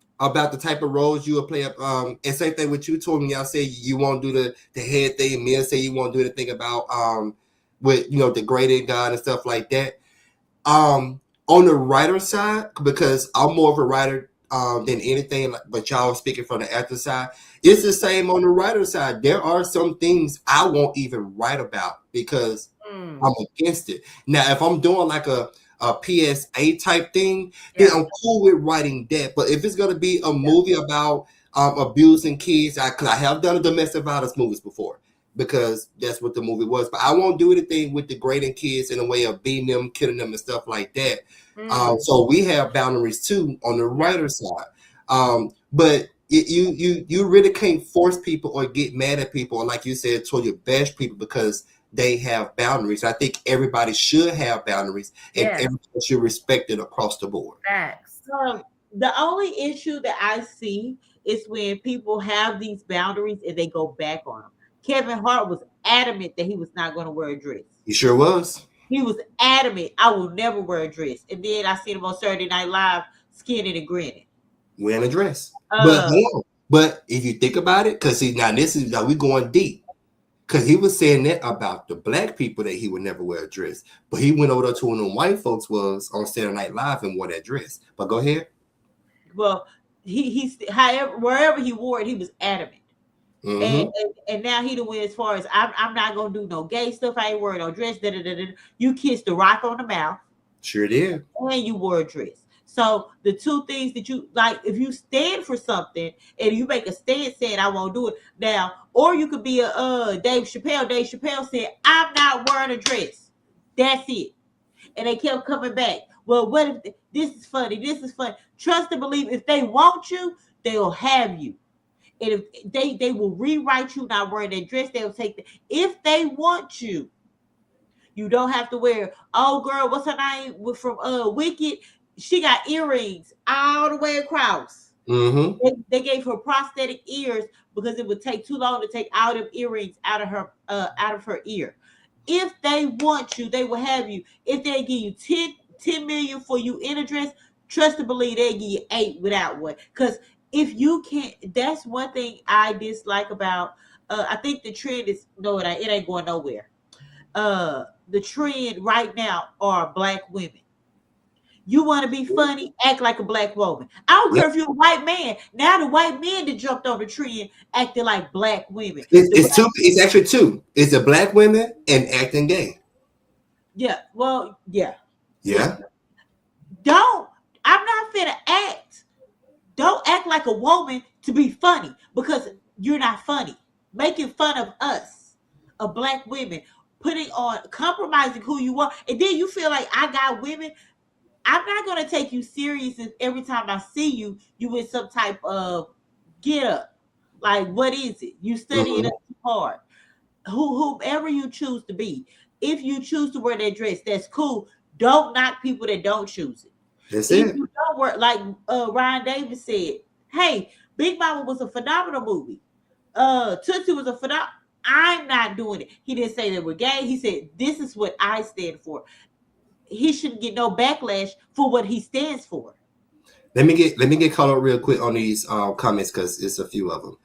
the type of roles you would play up. And same thing with you told me. Y'all say you won't do the head thing. Mia say you won't do the thing about with degrading God and stuff like that. On the writer side, because I'm more of a writer than anything, but y'all speaking from the actor side, it's the same on the writer side. There are some things I won't even write about because I'm against it. Now, if I'm doing like a PSA type thing, then I'm cool with writing that. But if it's gonna be a movie about abusing kids, because I have done domestic violence movies before, because that's what the movie was. But I won't do anything with degrading kids in a way of beating them, killing them, and stuff like that. So we have boundaries too on the writer side. But you really can't force people or get mad at people, or like you said, you bash people because they have boundaries. I think everybody should have boundaries, and everybody should respect it across the board. Facts. The only issue that I see is when people have these boundaries and they go back on them. Kevin Hart was adamant that he was not going to wear a dress. He sure was. He was adamant, I will never wear a dress. And then I seen him on Saturday Night Live, skinning and grinning. Wearing a dress. But if you think about it, because now this is we going deep. Because he was saying that about the black people that he would never wear a dress. But he went over there to one of them white folks was on Saturday Night Live and wore that dress. But go ahead. Well, he's however, wherever he wore it, he was adamant. And now he went as far as I'm not gonna do no gay stuff. I ain't wearing no dress. You kissed the Rock on the mouth. Sure did. And you wore a dress. So the two things that you like, if you stand for something and you make a stand saying I won't do it now, or you could be a Dave Chappelle. Dave Chappelle said I'm not wearing a dress. That's it. And they kept coming back. Well, what if this is funny? This is funny. Trust and believe. If they want you, they'll have you. And if they will rewrite you not wearing that dress, they'll take if they want you. You don't have to wear. Oh, girl, what's her name from Wicked? She got earrings all the way across. They gave her prosthetic ears because it would take too long to take all them earrings out of her ear. If they want you, they will have you. If they give you 10 million for you in a dress, trust and believe they give you 8 without one. Because if you can't, that's one thing I dislike about. I think the trend is it ain't going nowhere. The trend right now are black women. You want to be funny? Act like a black woman. I don't care if you're a white man. Now the white men that jumped on the tree and acted like black women. It's two. It's actually two. It's the black women and acting gay. Yeah. Well, yeah. Yeah. Don't. I'm not finna act. Don't act like a woman to be funny because you're not funny. Making fun of us, of black women, putting on, compromising who you are, and then you feel like I got women. I'm not gonna take you serious if every time I see you, you in some type of get up. Like, what is it? You studying it too hard. Whomever you choose to be, if you choose to wear that dress, that's cool. Don't knock people that don't choose it. That's If it. you don't work, like Ryan Davis said, hey, Big Mama was a phenomenal movie. Tootsie was a phenomenal. I'm not doing it. He didn't say they were gay. He said, this is what I stand for. He shouldn't get no backlash for what he stands for. Let me get caught up real quick on these comments because it's a few of them.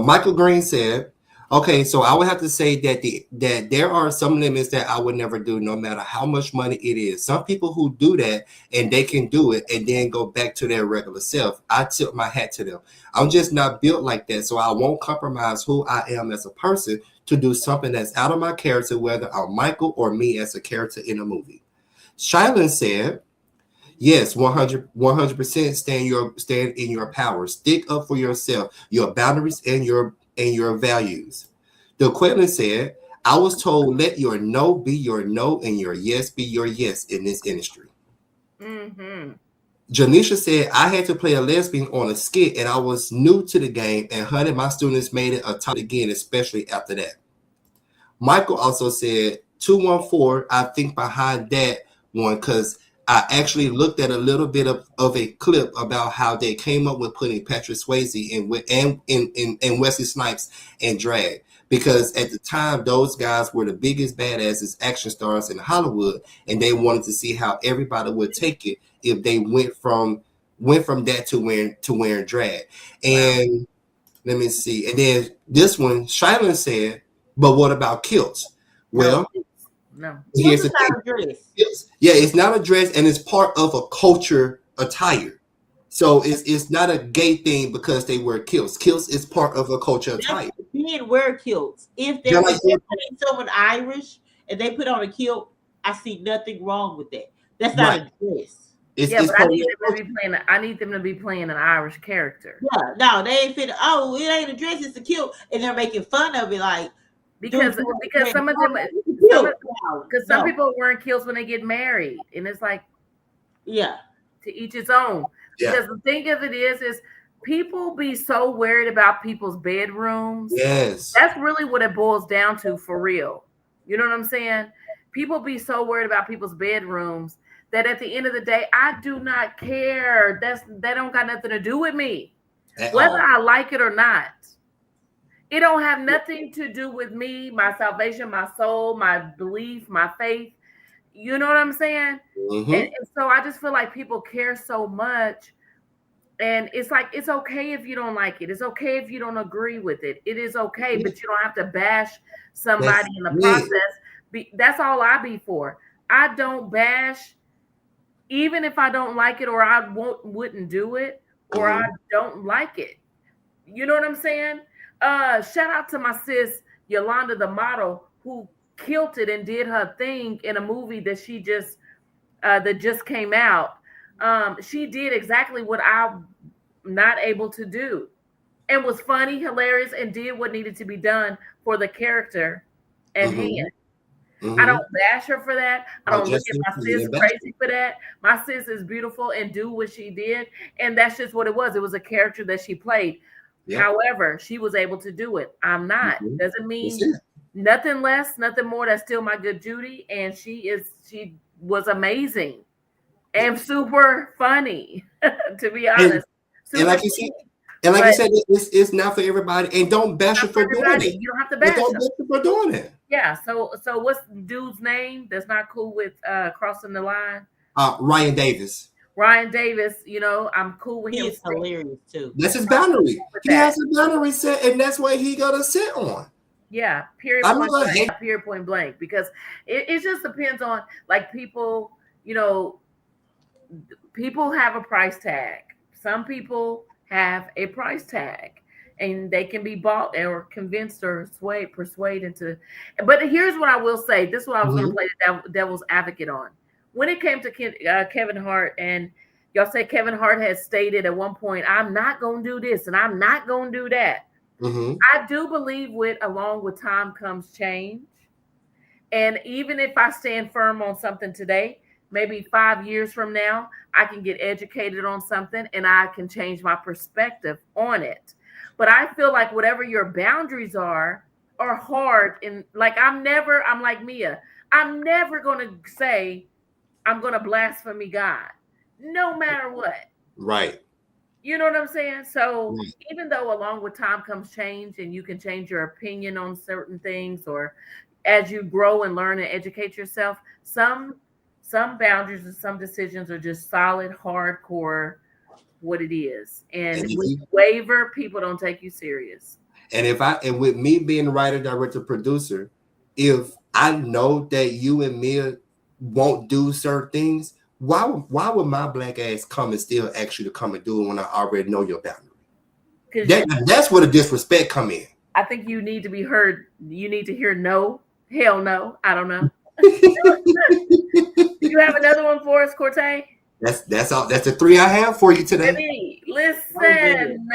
Michael Green said, "Okay, so I would have to say that there are some limits that I would never do, no matter how much money it is. Some people who do that and they can do it and then go back to their regular self. I tip my hat to them. I'm just not built like that, so I won't compromise who I am as a person to do something that's out of my character, whether I'm Michael or me as a character in a movie." Shylin said, yes, 100% stand in your power. Stick up for yourself, your boundaries, and your values. DeQuitlin said, I was told let your no be your no and your yes be your yes in this industry. Janisha said, I had to play a lesbian on a skit and I was new to the game, and honey, my students made it a top again, especially after that. Michael also said, 214, I think behind that one, because I actually looked at a little bit of a clip about how they came up with putting Patrick Swayze and Wesley Snipes in drag. Because at the time, those guys were the biggest badasses action stars in Hollywood, and they wanted to see how everybody would take it if they went from that to wearing drag. And let me see. And then this one, Shylin said, but what about kilts? Well, no. Here's the thing. It's not a dress, and it's part of a culture attire. So it's not a gay thing because they wear kilts. Kilts is part of a culture attire. Men wear kilts. If they're like someone Irish and they put on a kilt, I see nothing wrong with that. That's not a dress. But I need them to be playing an Irish character. Yeah, no, they ain't fit. Oh, it ain't a dress; it's a kilt, and they're making fun of it, like because some of them, because some people are wearing kilts when they get married, and it's like, yeah, to each its own. Yeah. Because the thing of it is people be so worried about people's bedrooms. Yes, that's really what it boils down to, for real. You know what I'm saying? People be so worried about people's bedrooms that at the end of the day, I do not care. That don't got nothing to do with me, whether I like it or not. It don't have nothing to do with me, my salvation, my soul, my belief, my faith. You know what I'm saying? And so I just feel like people care so much. And it's like, it's okay if you don't like it. It's okay if you don't agree with it. It is okay, but you don't have to bash somebody in the process. That's all I be for. I don't bash, even if I don't like it or I wouldn't do it or I don't like it. You know what I'm saying? Shout out to my sis, Yolanda, the model, who kilted and did her thing in a movie that she just that just came out. She did exactly what I'm not able to do, and was funny, hilarious, and did what needed to be done for the character at hand. I don't bash her for that. I don't look at my sis crazy for that. My sis is beautiful and do what she did, and that's just what it was. It was a character that she played. Yep. However, she was able to do it. I'm not. Doesn't mean nothing less, nothing more. That's still my good Judy, and she was amazing and super funny, to be honest. And like you said, it's not for everybody. And don't bash her for doing it. You don't have to bash her for doing it. Yeah. So what's the dude's name that's not cool with crossing the line? Ryan Davis. Ryan Davis, you know, I'm cool with him. He's hilarious too. That's his boundary. He has a boundary set, and that's what he gotta sit on. Yeah, period point blank. Because it just depends on, like, people, you know, people have a price tag. Some people have a price tag, and they can be bought or convinced or persuaded into. But here's what I will say. This is what I was going to play the devil's advocate on. When it came to Kevin Hart, and y'all say Kevin Hart has stated at one point, I'm not going to do this and I'm not going to do that. I do believe along with time comes change. And even if I stand firm on something today, maybe 5 years from now, I can get educated on something and I can change my perspective on it. But I feel like whatever your boundaries are hard. And like, I'm like Mia, I'm never going to say I'm going to blaspheme God, no matter what. Right. You know what I'm saying? So even though along with time comes change and you can change your opinion on certain things, or as you grow and learn and educate yourself, some boundaries and some decisions are just solid, hardcore, what it is. And when you waver, people don't take you serious. And with me being writer, director, producer, if I know that you and Mia won't do certain things, why would my black ass come and still ask you to come and do it when I already know your boundary? That's where the disrespect come in. I think you need to be heard. You need to hear no. Hell no. I don't know. You have another one for us, Cortez? That's all. That's the 3 I have for you today. Listen,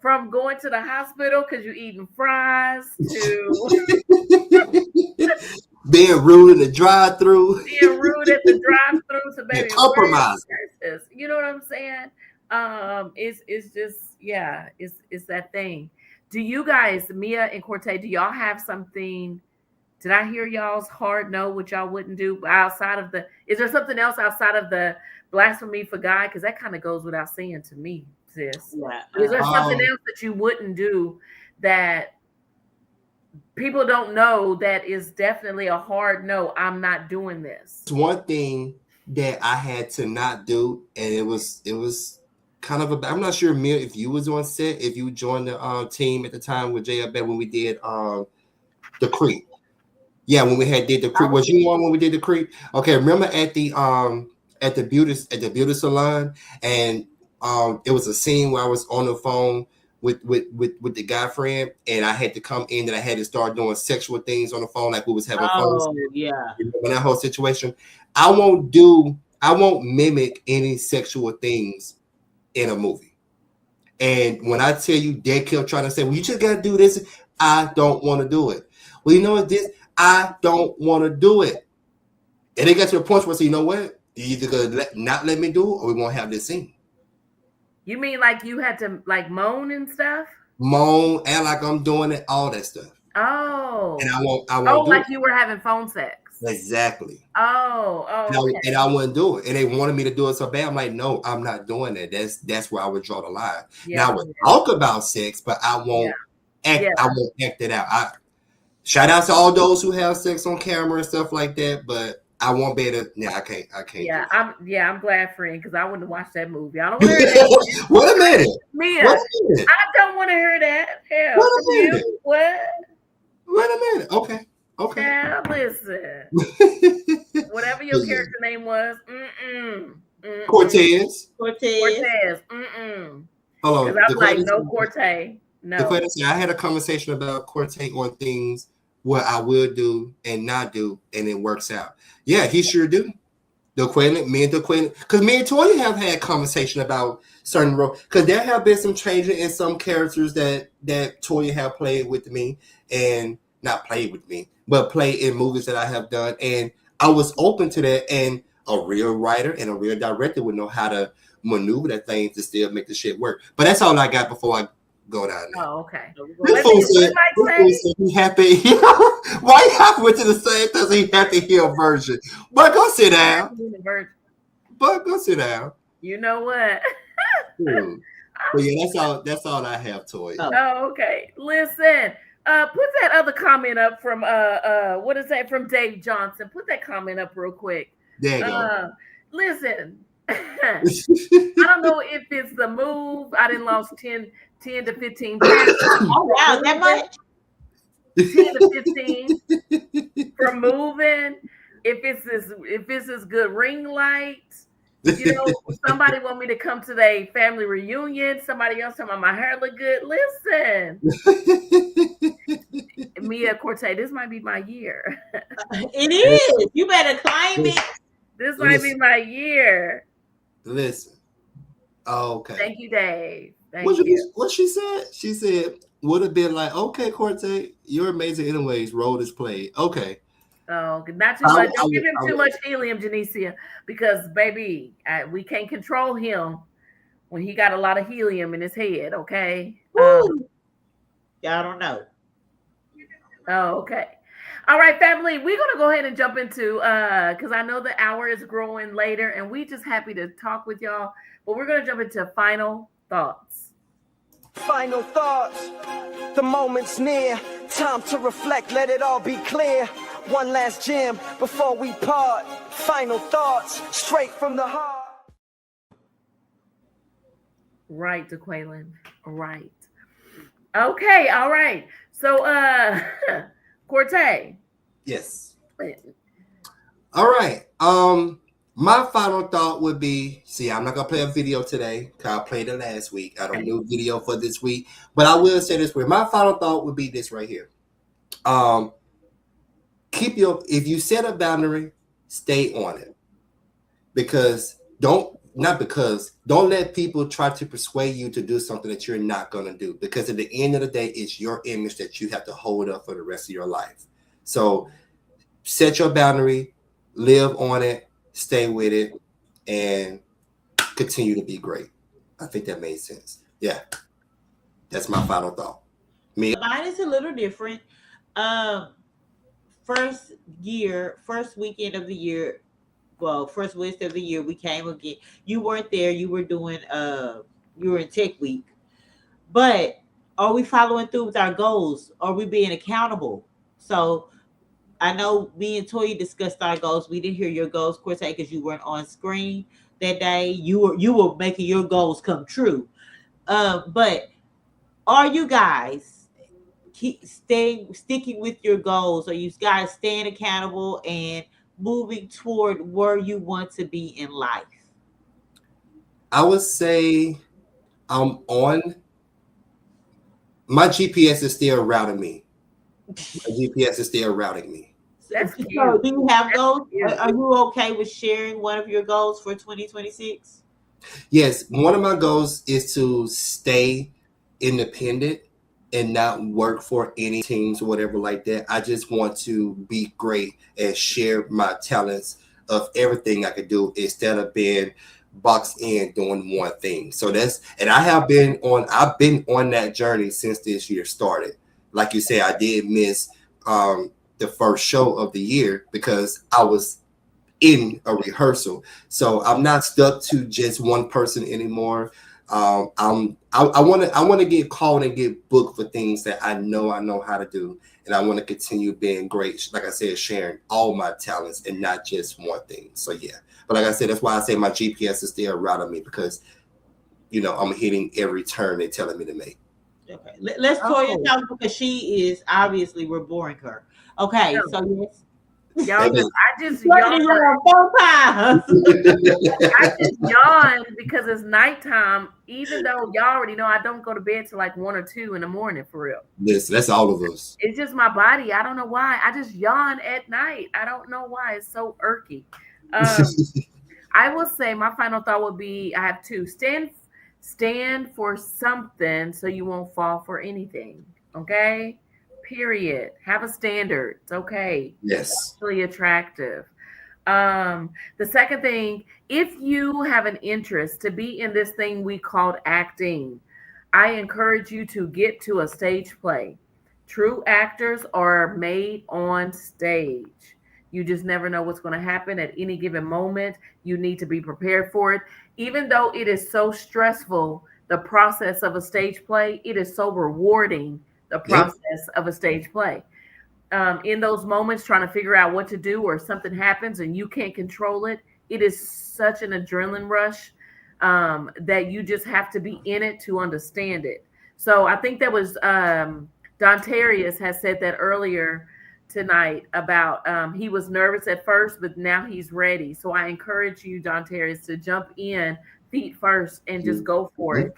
from going to the hospital because you're eating fries to being rude in the drive-through, being rude at the drive-through, to baby compromise. You know what I'm saying? It's just it's that thing. Do you guys, Mia and Cortez, do y'all have something? Did I hear y'all's hard no, what y'all wouldn't do outside of is there something else outside of the blasphemy for God? Because that kind of goes without saying to me, sis. Yeah. Is there something else that you wouldn't do that people don't know that is definitely a hard no, I'm not doing this? One thing that I had to not do, and it was kind of I'm not sure, Mia, if you was on set, if you joined the team at the time with Jay when we did the Creep. Yeah, when we did the Creep. Was you on when we did the Creep? Okay, remember at the beauty salon, and it was a scene where I was on the phone with the guy friend, and I had to come in and I had to start doing sexual things on the phone, like we was having fun. Oh, yeah. In that whole situation, I won't mimic any sexual things in a movie. And when I tell you, they kept trying to say, well, you just got to do this, I don't want to do it. Well, you know what, I don't want to do it. And it got to the point where I say, you know what? You either gonna not let me do it, or we're gonna have this scene. You mean like you had to like moan and stuff? Moan, and like I'm doing it, all that stuff. Oh. And I won't like you were having phone sex. Exactly. Okay. And I wouldn't do it. And they wanted me to do it so bad. I'm like, no, I'm not doing that. That's where I would draw the line. Yeah, now I would talk about sex, but I won't act it out. Shout out to all those who have sex on camera and stuff like that, but I won't be able to. Yeah, I can't. Yeah, I'm glad, friend, because I wouldn't watch that movie. I don't want to hear that. Wait a minute, Mia. I don't want to hear that. Hell, what? Wait a minute. Okay. Now listen. Whatever your character name was, Cortez. Hold on. Because I'm like, no Cortez. No. I had a conversation about Cortez on things what I will do and not do, and it works out. Yeah, he sure do. Me and because me and Toya have had conversation about certain roles, because there have been some changes in some characters that Toya have played with me, and not played with me, but played in movies that I have done, and I was open to that, and a real writer and a real director would know how to maneuver that thing to still make the shit work. But that's all I got before I go down there. Oh, okay. This fool said he had to hear. Why you have to went to the same thing? He had to hear a version. But go sit down. You know what? But yeah, that's all I have, Toy. Oh, okay. Listen, put that other comment up from what is that, from Dave Johnson? Put that comment up real quick. There you go. Listen, I don't know if it's the move. I didn't lost 10 to 15 pounds. Oh wow, that much? 10 to 15 from moving. If it's this good ring light, You know, somebody want me to come to their family reunion. Somebody else talking about my hair look good. Listen, Mia Corte, this might be my year. It is. You better claim it. This might be my year. Listen. Okay. Thank you, Dave. Thank you. What she said? She said would have been like, okay, Corte, you're amazing anyways. Role is played. Okay. Oh, not too much. Don't give him too much helium, Janicia, because baby, we can't control him when he got a lot of helium in his head. Okay. Y'all don't know. Oh, okay. All right, family. We're gonna go ahead and jump into because I know the hour is growing later, and we just happy to talk with y'all. But we're gonna jump into final thoughts. Final thoughts. The moment's near. Time to reflect. Let it all be clear. One last gem before we part. Final thoughts, straight from the heart. Right, DeQuaylen. Right. Okay, all right. So Corte. Yes. All right. My final thought would be, see, I'm not gonna play a video today because I played it last week. I don't do a video for this week, but I will say this way. My final thought would be this right here. If you set a boundary, stay on it. Don't let people try to persuade you to do something that you're not going to do, because at the end of the day, it's your image that you have to hold up for the rest of your life. So set your boundary, live on it, stay with it, and continue to be great. I think that made sense. Yeah. That's my final thought. Mine is a little different. First weekend of the year, first Wednesday of the year, we came again. You weren't there. You were doing you were in Tech Week. But are we following through with our goals? Are we being accountable? So I know me and Toya discussed our goals. We didn't hear your goals, Corte, because you weren't on screen that day. You were making your goals come true. But are you guys sticking with your goals? Are you guys staying accountable and moving toward where you want to be in life? I would say I'm on. My GPS is still routing me. My GPS is still routing me. That's cute. So do you have goals? Are you okay with sharing one of your goals for 2026? Yes. One of my goals is to stay independent and not work for any teams or whatever like that. I just want to be great and share my talents of everything I could do instead of being boxed in doing one thing. So I've been on that journey since this year started. Like you said, I did miss the first show of the year because I was in a rehearsal. So I'm not stuck to just one person anymore. I want to get called and get booked for things that I know how to do, and I want to continue being great. Like I said, sharing all my talents and not just one thing. So yeah, but like I said, that's why I say my GPS is still routing me, because I'm hitting every turn they're telling me to make. Okay, let's Toya talk, because she is obviously we're boring her. Okay, so yes. Y'all, I just yawned. I just yawned because it's nighttime, even though y'all already know I don't go to bed till like 1 or 2 in the morning, for real. Listen, that's all of us. It's just my body. I don't know why. I just yawn at night. I don't know why. It's so irky. I will say my final thought would be, I have two. Stand for something so you won't fall for anything. Okay? Period. Have a standard. It's okay. Yes. It's really attractive. The second thing, if you have an interest to be in this thing we called acting, I encourage you to get to a stage play. True actors are made on stage. You just never know what's going to happen at any given moment. You need to be prepared for it. Even though it is so stressful, the process of a stage play, it is so rewarding, the process of a stage play. In those moments, trying to figure out what to do, or something happens and you can't control it, it is such an adrenaline rush that you just have to be in it to understand it. So I think that was Dontarius has said that earlier, tonight about he was nervous at first, but now he's ready. So I encourage you, John Terry, to jump in feet first and just go for it.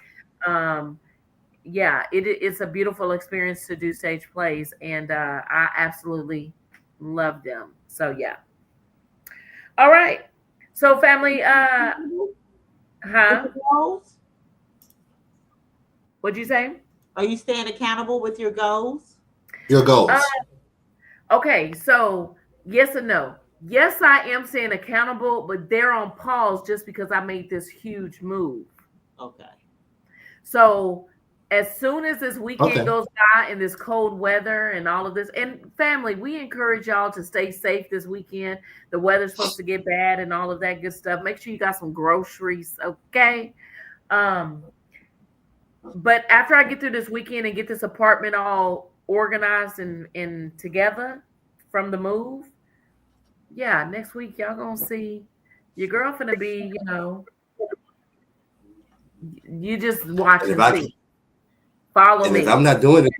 Yeah, it's a beautiful experience to do stage plays, and I absolutely love them. So yeah. All right. So family, huh? Goals? What'd you say? Are you staying accountable with your goals? Your goals. Okay, so yes and no. Yes, I am staying accountable, but they're on pause just because I made this huge move. Okay. So as soon as this weekend Okay. goes by and this cold weather and all of this, and family, we encourage y'all to stay safe this weekend. The weather's supposed to get bad and all of that good stuff. Make sure you got some groceries, okay? But after I get through this weekend and get this apartment all organized and together from the move, yeah, next week y'all gonna see your girl finna be, you just watch And if and see. Follow and if me. I'm not doing it,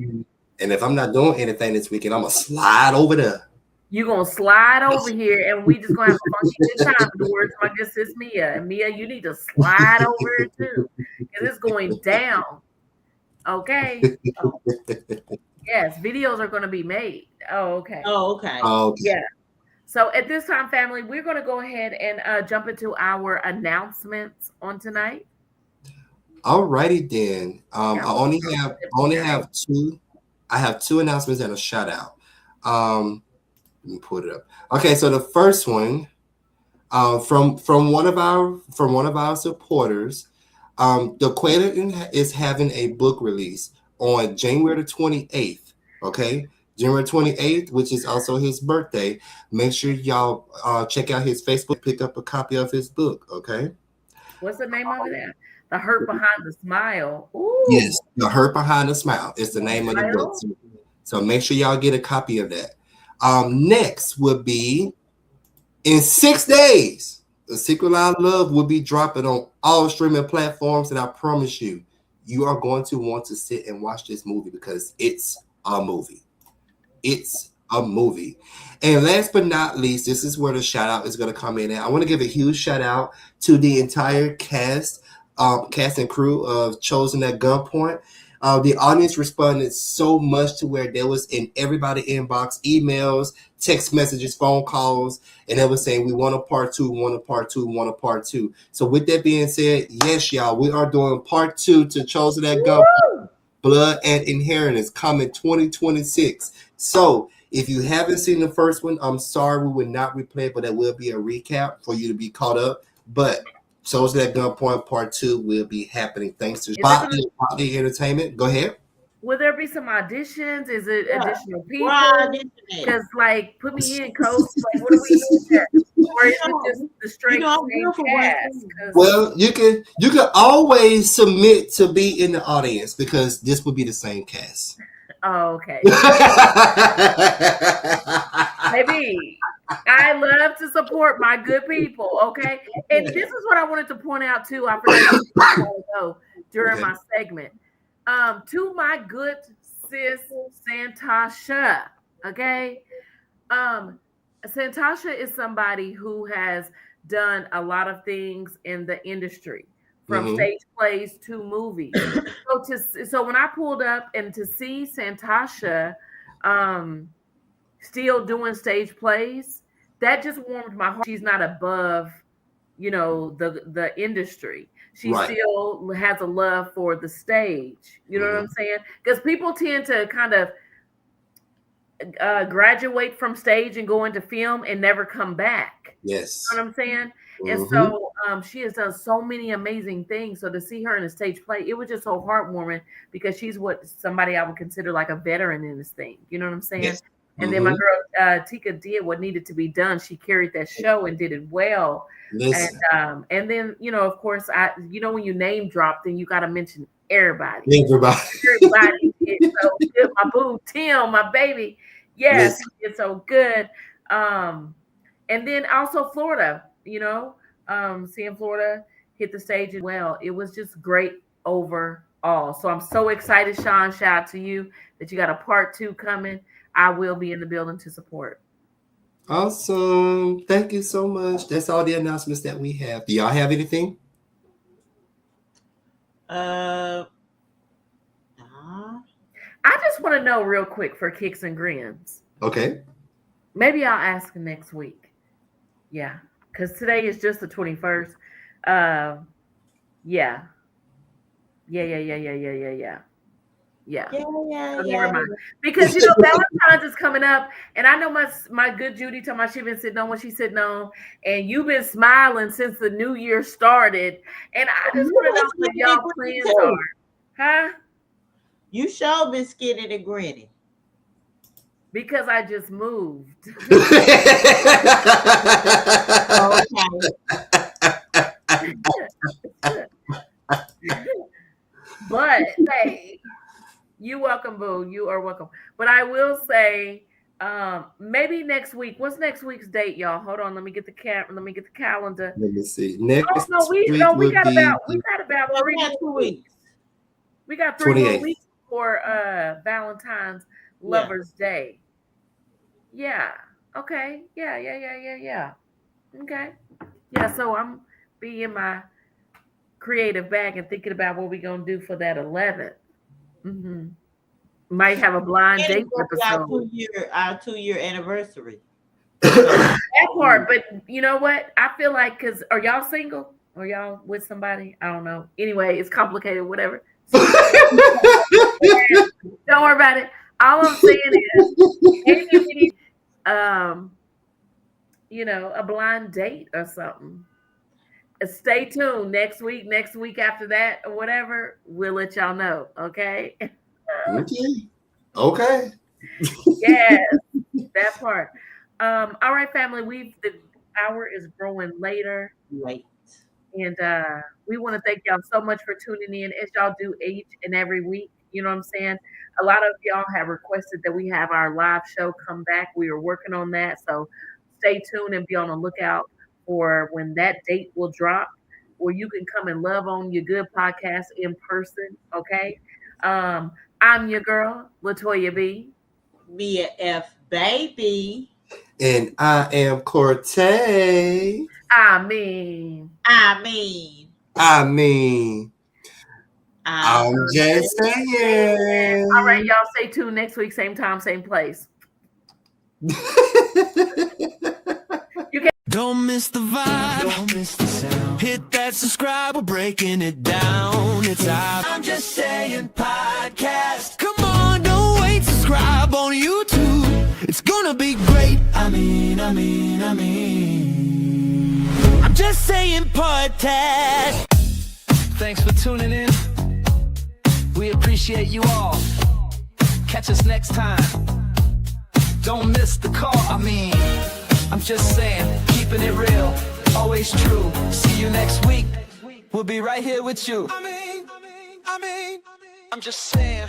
and if I'm not doing anything this weekend, I'm gonna slide over there. You're gonna slide over here and we just gonna have a funky good time. The words of my good sis Mia. And Mia, you need to slide over here too. Because it's going down. Okay. Yes, videos are gonna be made. Oh, okay. Oh, okay. Yeah. So at this time, family, we're going to go ahead and jump into our announcements on tonight. Alrighty then. I only have two. I have two announcements and a shout out. Let me put it up. Okay, so the first one, from one of our supporters, the Quaylon is having a book release on January the 28th. Okay, January 28th, which is also his birthday. Make sure y'all check out his Facebook, pick up a copy of his book. Okay. What's the name of it? The Hurt Behind the Smile. Ooh. Yes, The Hurt Behind the Smile is the name of the book. So make sure y'all get a copy of that. Next will be in 6 days. The Secret Loud Love will be dropping on all streaming platforms, and I promise you, you are going to want to sit and watch this movie because it's a movie. It's a movie. And last but not least, this is where the shout out is going to come in. And I want to give a huge shout out to the entire cast and crew of Chosen at Gunpoint. The audience responded so much to where there was in everybody inbox, emails, text messages, phone calls, and they were saying, we want a part two, we want a part two, we want a part two. So with that being said, yes, y'all, we are doing part two to Chosen at Gunpoint, Blood and Inheritance, coming 2026. So if you haven't seen the first one, I'm sorry we will not replay it, but there will be a recap for you to be caught up. But Chosen at Gunpoint Part 2 will be happening thanks to Botany Entertainment. Go ahead. Will there be some auditions? Is it additional people? Because, put me in, coach. What are we doing at? Or is it just the straight cast? Well, you can always submit to be in the audience because this will be the same cast. Oh, okay. Maybe I love to support my good people, okay? And this is what I wanted to point out too. I forgot to go during my segment. To my good sis Santasha, okay? Santasha is somebody who has done a lot of things in the industry, from stage plays to movies. So when I pulled up and to see Santasha still doing stage plays, that just warmed my heart. She's not above, the industry. She still has a love for the stage. You know what I'm saying? Because people tend to kind of graduate from stage and go into film and never come back. Yes. You know what I'm saying? And so she has done so many amazing things. So to see her in a stage play, it was just so heartwarming because she's what somebody I would consider like a veteran in this thing. You know what I'm saying? Yes. And then my girl Tika did what needed to be done. She carried that show and did it well. Listen. And then, of course, when you name drop, then you got to mention everybody. Everybody did so good. My boo Tim, my baby. Yes, he did so good. And then also Florida, seeing Florida hit the stage as well. It was just great overall. So I'm so excited, Sean. Shout out to you that you got a part 2 coming. I will be in the building to support. Awesome. Thank you so much. That's all the announcements that we have. Do y'all have anything? I just want to know real quick for kicks and grins. Okay. Maybe I'll ask next week. Yeah, because today is just the 21st. Yeah. So never mind. Because Valentine's is coming up, and I know my good Judy told me she been sitting on what she's sitting on, and you've been smiling since the new year started. And I just want to know what y'all plans are. Huh? You sure been skinning and grinning. Because I just moved. But hey, you welcome, boo. You are welcome. But I will say, maybe next week. What's next week's date, y'all? Hold on. Let me get the calendar. Let me see. Next we week got would about be 3 weeks. We got 3 more weeks for Valentine's Lovers Day. Yeah. Okay. Yeah. Okay. Yeah. So I'm being my creative bag and thinking about what we're gonna do for that 11th. Mm-hmm. Might have a blind date episode. Our 2-year anniversary. That part, but you know what? I feel like because are y'all single? Or y'all with somebody? I don't know. Anyway, it's complicated. Whatever. Don't worry about it. All I'm saying is, maybe we need, a blind date or something. Stay tuned next week after that, or whatever. We'll let y'all know. Okay. Okay. Yes, that part. All right, family. The hour is growing later. Late. And we want to thank y'all so much for tuning in as y'all do each and every week. You know what I'm saying? A lot of y'all have requested that we have our live show come back. We are working on that. So stay tuned and be on the lookout for when that date will drop, where you can come and love on your good podcast in person. Okay. I'm your girl, Latoya B. Mia F. Baby. And I am Cortez. I mean. I'm just saying. All right, y'all stay tuned next week, same time, same place. Don't miss the vibe. Don't miss the sound. Hit that subscribe. We're breaking it down. It's our I'm Just Saying podcast. Come on, don't wait. Subscribe on YouTube. It's gonna be great. I mean. I'm just saying podcast. Thanks for tuning in. We appreciate you all. Catch us next time. Don't miss the call. I'm just saying, keeping it real, always true. See you next week. We'll be right here with you. I'm just saying.